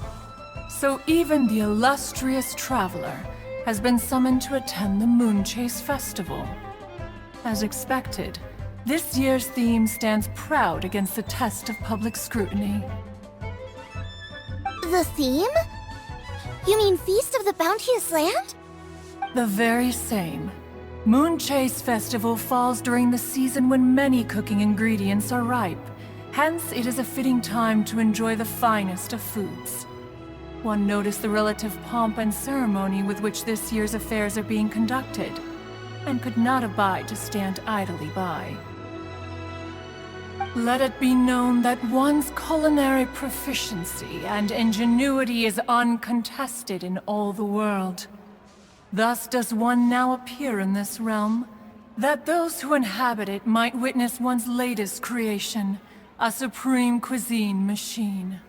so even the illustrious traveler has been summoned to attend the Moon Chase Festival. As expected, this year's theme stands proud against the test of public scrutiny. The theme? You mean Feast of the Bounteous Land? The very same. Moon Chase Festival falls during the season when many cooking ingredients are ripe. Hence, it is a fitting time to enjoy the finest of foods. One noticed the relative pomp and ceremony with which this year's affairs are being conducted, and could not abide to stand idly by. Let it be known that one's culinary proficiency and ingenuity is uncontested in all the world. Thus does one now appear in this realm, that those who inhabit it might witness one's latest creation, a supreme cuisine machine.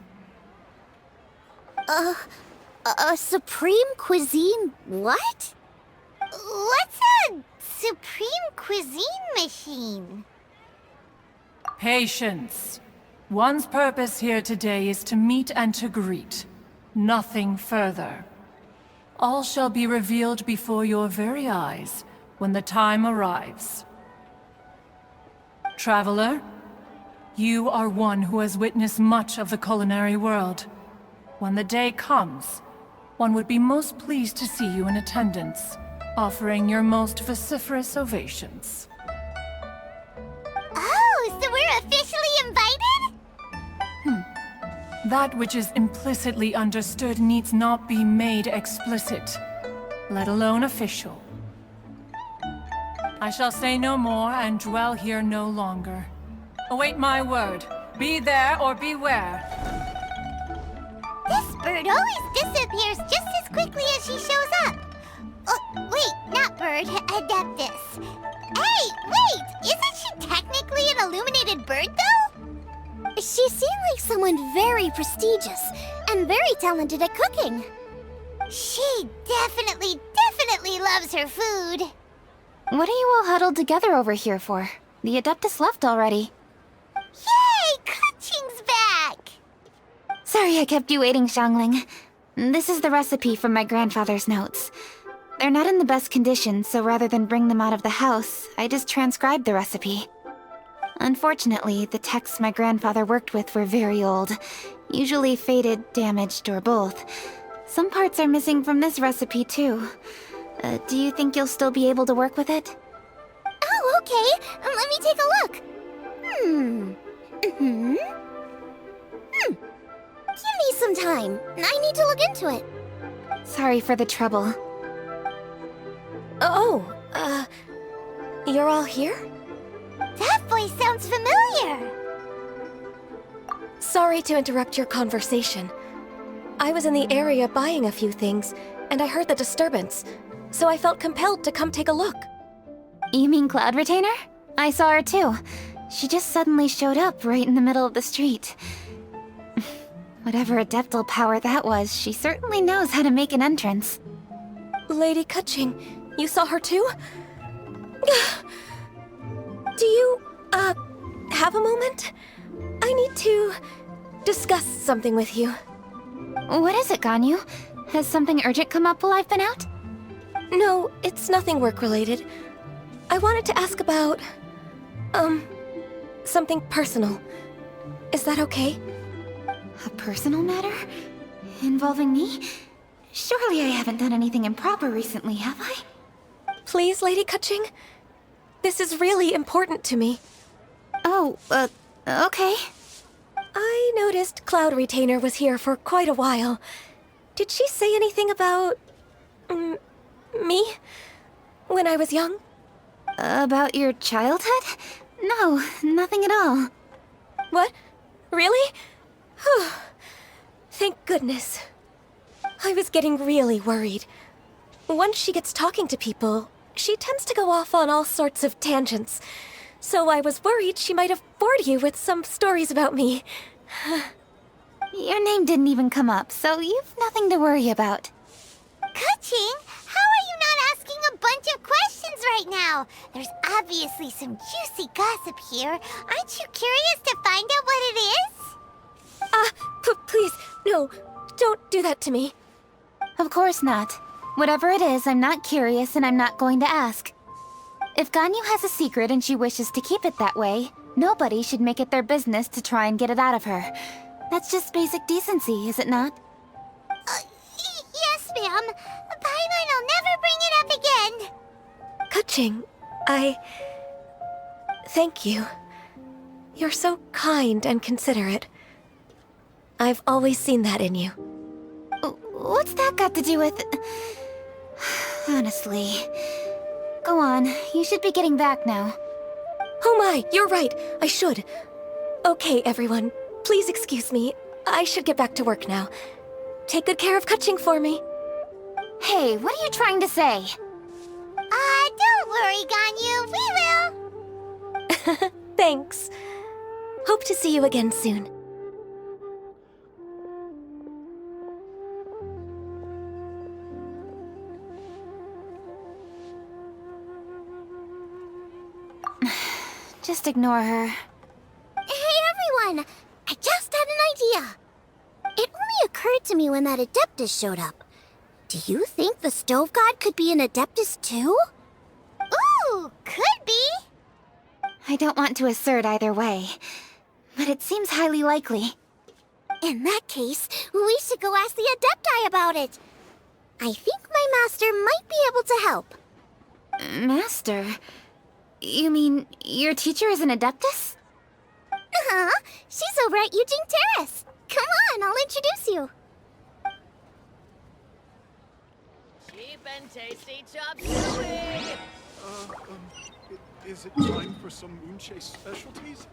A supreme cuisine what? What's a supreme cuisine machine? Patience. One's purpose here today is to meet and to greet. Nothing further. All shall be revealed before your very eyes when the time arrives. Traveler, you are one who has witnessed much of the culinary world. When the day comes, one would be most pleased to see you in attendance, offering your most vociferous ovations. Oh, so we're officially invited? That which is implicitly understood needs not be made explicit, let alone official. I shall say no more and dwell here no longer. Await my word. Be there or beware. This bird always disappears just as quickly as she shows up. Oh, wait, not bird, Adeptus. Hey, wait! Isn't she technically an illuminated bird, though? She seemed like someone very prestigious and very talented at cooking. She definitely loves her food. What are you all huddled together over here for? The Adeptus left already. Yay! Kaching's back! Sorry I kept you waiting, Xiangling. This is the recipe from my grandfather's notes. They're not in the best condition, so rather than bring them out of the house, I just transcribed the recipe. Unfortunately, the texts my grandfather worked with were very old, usually faded, damaged, or both. Some parts are missing from this recipe, too. Do you think you'll still be able to work with it? Oh, okay. Let me take a look. Give me some time. I need to look into it. Sorry for the trouble. You're all here? That voice sounds familiar. Sorry to interrupt your conversation. I was in the area buying a few things, and I heard the disturbance, so I felt compelled to come take a look. You mean Cloud Retainer? I saw her too. She just suddenly showed up right in the middle of the street. Whatever adeptal power that was, she certainly knows how to make an entrance. Lady Kaching, you saw her too? Do you, have a moment? I need to discuss something with you. What is it, Ganyu? Has something urgent come up while I've been out? No, it's nothing work-related. I wanted to ask about, something personal. Is that okay? A personal matter? Involving me? Surely I haven't done anything improper recently, have I? Please, Lady Kaching? This is really important to me. Oh, okay. I noticed Cloud Retainer was here for quite a while. Did she say anything about... me? When I was young? About your childhood? No, nothing at all. What? Really? Whew. Thank goodness. I was getting really worried. Once she gets talking to people, she tends to go off on all sorts of tangents. So I was worried she might have bored you with some stories about me. Your name didn't even come up, so you've nothing to worry about. Ka-ching, how are you not asking a bunch of questions right now? There's obviously some juicy gossip here. Aren't you curious to find out what it is? Please, no, don't do that to me. Of course not. Whatever it is, I'm not curious and I'm not going to ask. If Ganyu has a secret and she wishes to keep it that way, nobody should make it their business to try and get it out of her. That's just basic decency, is it not? Yes, ma'am. Paimon will never bring it up again. Ka-ching, thank you. You're so kind and considerate. I've always seen that in you. What's that got to do with... Honestly. Go on, you should be getting back now. Oh my, you're right, I should. Okay, everyone, please excuse me. I should get back to work now. Take good care of Ka-ching for me. Hey, what are you trying to say? Don't worry, Ganyu, we will. Thanks. Hope to see you again soon. Just ignore her. Hey everyone! I just had an idea. It only occurred to me when that Adeptus showed up. Do you think the Stove God could be an Adeptus too? Ooh, could be. I don't want to assert either way, but it seems highly likely. In that case, we should go ask the Adepti about it. I think my master might be able to help. Master? You mean your teacher is an Adeptus? Uh-huh. She's over at Eugene Terrace. Come on, I'll introduce you. Cheap and tasty chop suey! Is it time for some Moonchase specialties?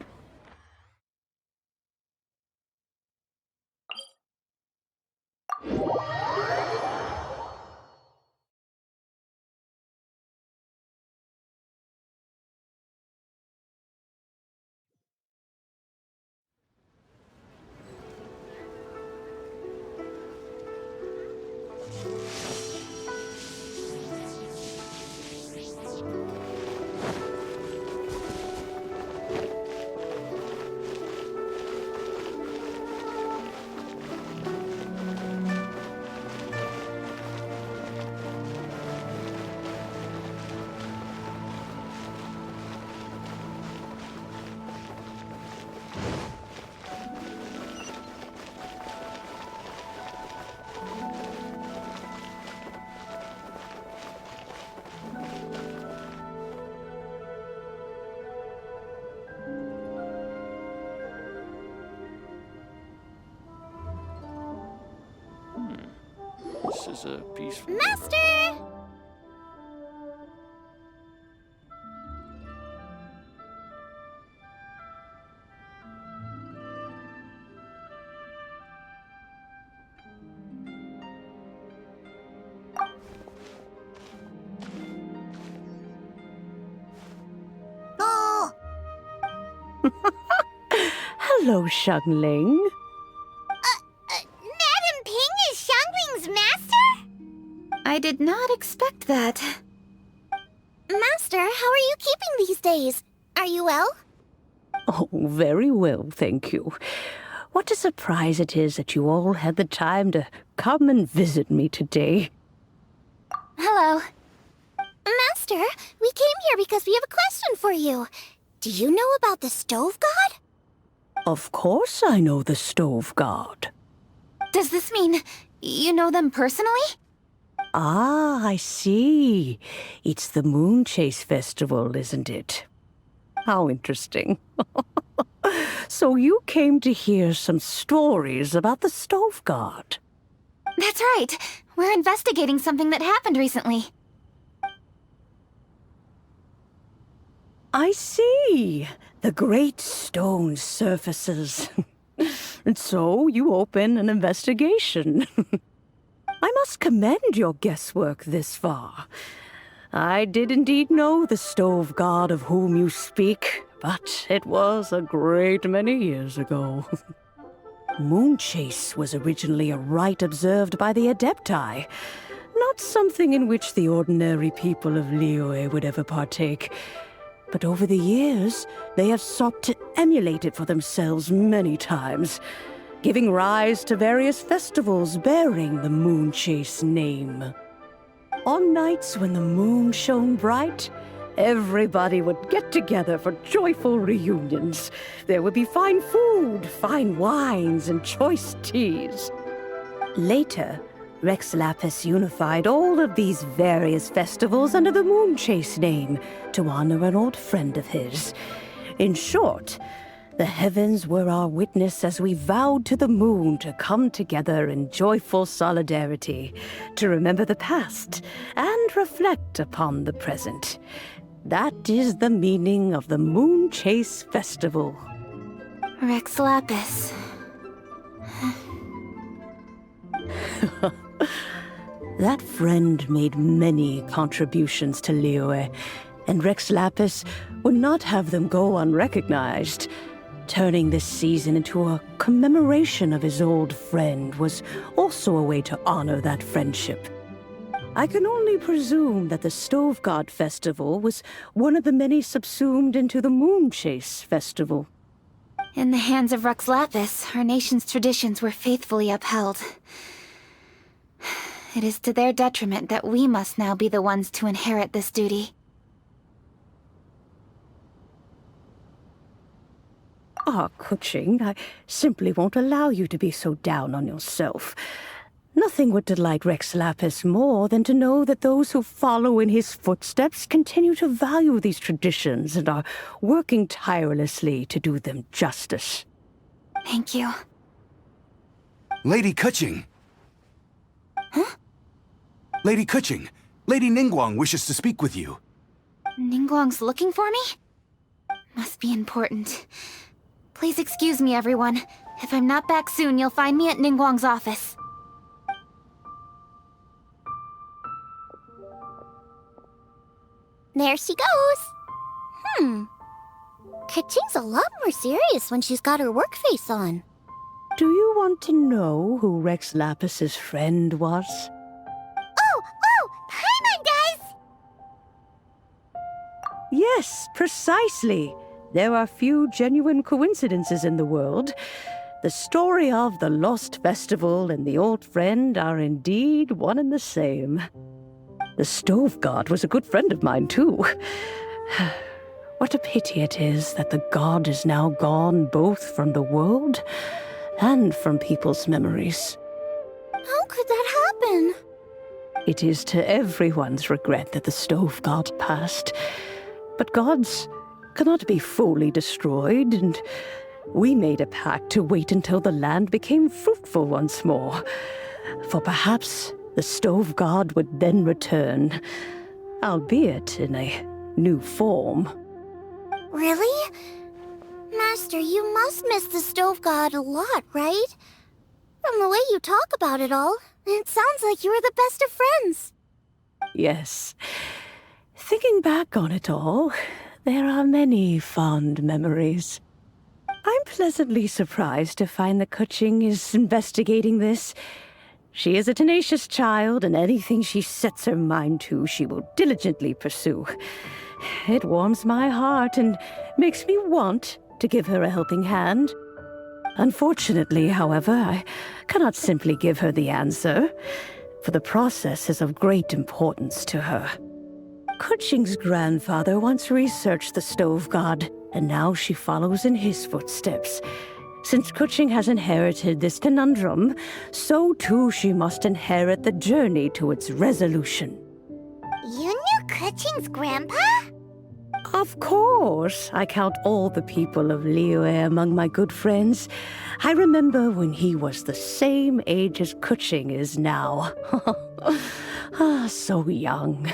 This is a peaceful... Master! Oh! Hello, Xiangling. Madam Ping is Xiangling's master? I did not expect that. Master, how are you keeping these days? Are you well? Oh, very well, thank you. What a surprise it is that you all had the time to come and visit me today. Hello. Master, we came here because we have a question for you. Do you know about the Stove God? Of course I know the Stove God. Does this mean you know them personally? Ah, I see. It's the Moonchase Festival, isn't it? How interesting. So you came to hear some stories about the Stove God. That's right. We're investigating something that happened recently. I see. The great stone surfaces. And so you open an investigation. I must commend your guesswork this far. I did indeed know the Stove God of whom you speak, but it was a great many years ago. Moonchase was originally a rite observed by the Adepti, not something in which the ordinary people of Liyue would ever partake. But over the years, they have sought to emulate it for themselves many times, giving rise to various festivals bearing the Moonchase name. On nights when the moon shone bright, everybody would get together for joyful reunions. There would be fine food, fine wines, and choice teas. Later, Rex Lapis unified all of these various festivals under the Moonchase name to honor an old friend of his. In short, the heavens were our witness as we vowed to the moon to come together in joyful solidarity, to remember the past and reflect upon the present. That is the meaning of the Moonchase Festival. Rex Lapis. That friend made many contributions to Liyue, and Rex Lapis would not have them go unrecognized. Turning this season into a commemoration of his old friend was also a way to honor that friendship. I can only presume that the Stove God Festival was one of the many subsumed into the Moonchase Festival. In the hands of Rex Lapis, our nation's traditions were faithfully upheld. It is to their detriment that we must now be the ones to inherit this duty. Kuching, I simply won't allow you to be so down on yourself. Nothing would delight Rex Lapis more than to know that those who follow in his footsteps continue to value these traditions and are working tirelessly to do them justice. Thank you. Lady Kuching! Huh? Lady Kuching, Lady Ningguang wishes to speak with you. Ningguang's looking for me? Must be important. Please excuse me, everyone. If I'm not back soon, you'll find me at Ningguang's office. There she goes. Kuching's a lot more serious when she's got her work face on. Do you want to know who Rex Lapis's friend was? Oh! Paimon does! Yes, precisely. There are few genuine coincidences in the world. The story of the Lost Festival and the old friend are indeed one and the same. The Stove God was a good friend of mine, too. What a pity it is that the god is now gone both from the world and from people's memories. How could that happen? It is to everyone's regret that the Stove God passed. But gods cannot be fully destroyed, and we made a pact to wait until the land became fruitful once more. For perhaps the Stove God would then return, albeit in a new form. Really? Master, you must miss the Stove God a lot, right? From the way you talk about it all, it sounds like you were the best of friends. Yes. Thinking back on it all, there are many fond memories. I'm pleasantly surprised to find that Kuching is investigating this. She is a tenacious child, and anything she sets her mind to, she will diligently pursue. It warms my heart and makes me want to give her a helping hand. Unfortunately, however, I cannot simply give her the answer, for the process is of great importance to her. Kuching's grandfather once researched the Stove God, and now she follows in his footsteps. Since Kuching has inherited this conundrum, so too she must inherit the journey to its resolution. You knew Kuching's grandpa? Of course. I count all the people of Liyue among my good friends. I remember when he was the same age as Kuching is now. So young.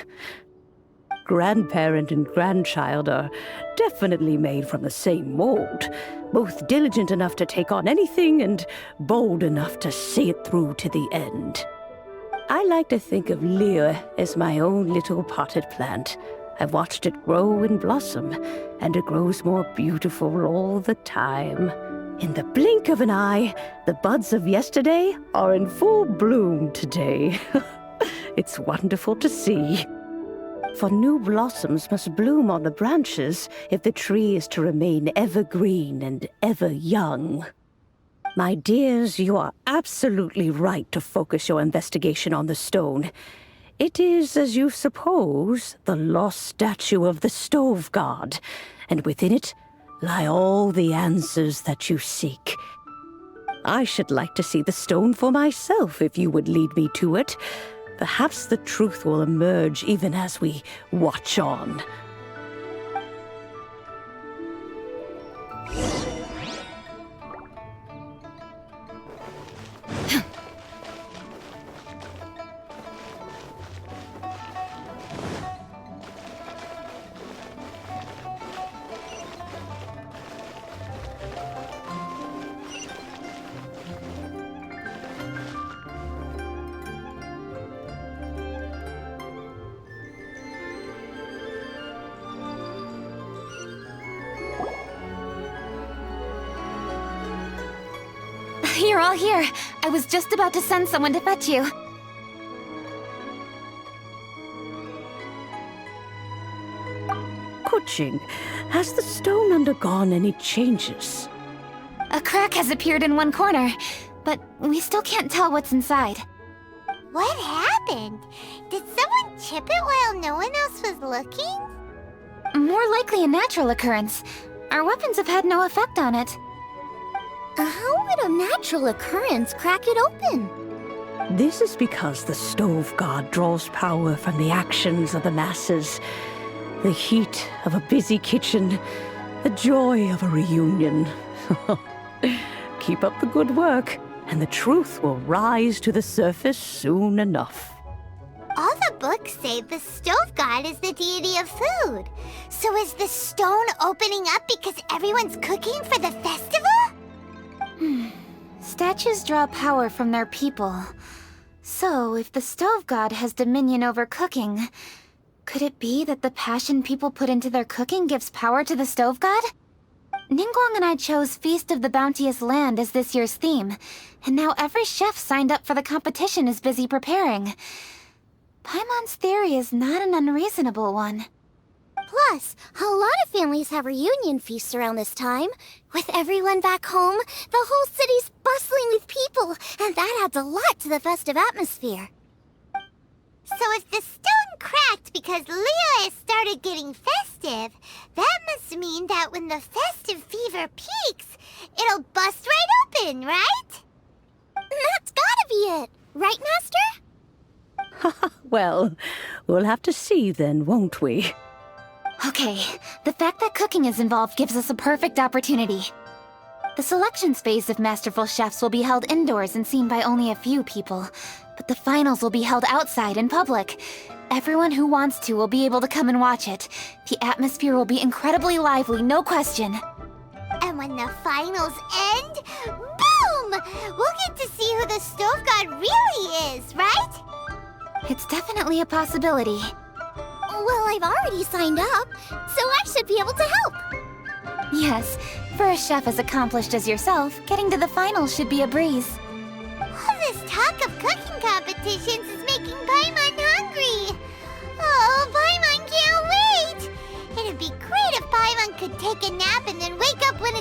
Grandparent and grandchild are definitely made from the same mold. Both diligent enough to take on anything and bold enough to see it through to the end. I like to think of Liyue as my own little potted plant. I've watched it grow and blossom, and it grows more beautiful all the time. In the blink of an eye, the buds of yesterday are in full bloom today. It's wonderful to see. For new blossoms must bloom on the branches if the tree is to remain evergreen and ever young. My dears, you are absolutely right to focus your investigation on the stone. It is, as you suppose, the lost statue of the Stove God, and within it lie all the answers that you seek. I should like to see the stone for myself if you would lead me to it. Perhaps the truth will emerge even as we watch on. You're all here. I was just about to send someone to fetch you. Kuching, has the stone undergone any changes? A crack has appeared in one corner, but we still can't tell what's inside. What happened? Did someone chip it while no one else was looking? More likely a natural occurrence. Our weapons have had no effect on it. How would a natural occurrence crack it open? This is because the Stove God draws power from the actions of the masses. The heat of a busy kitchen, the joy of a reunion. Keep up the good work, and the truth will rise to the surface soon enough. All the books say the Stove God is the deity of food. So is the stone opening up because everyone's cooking for the festival? Statues draw power from their people. So, if the Stove God has dominion over cooking, could it be that the passion people put into their cooking gives power to the Stove God? Ningguang and I chose Feast of the Bounteous Land as this year's theme, and now every chef signed up for the competition is busy preparing. Paimon's theory is not an unreasonable one. Plus, a lot of families have reunion feasts around this time. With everyone back home, the whole city's bustling with people, and that adds a lot to the festive atmosphere. So if the stone cracked because Liyue started getting festive, that must mean that when the festive fever peaks, it'll bust right open, right? That's gotta be it, right, Master? Well, we'll have to see then, won't we? Okay, the fact that cooking is involved gives us a perfect opportunity. The selections phase of Masterful Chefs will be held indoors and seen by only a few people, but the finals will be held outside in public. Everyone who wants to will be able to come and watch it. The atmosphere will be incredibly lively, no question. And when the finals end, boom! We'll get to see who the Stove God really is, right? It's definitely a possibility. Well, I've already signed up, so I should be able to help. Yes, for a chef as accomplished as yourself, getting to the finals should be a breeze. All this talk of cooking competitions is making Paimon hungry. Oh, Paimon can't wait! It'd be great if Paimon could take a nap and then wake up with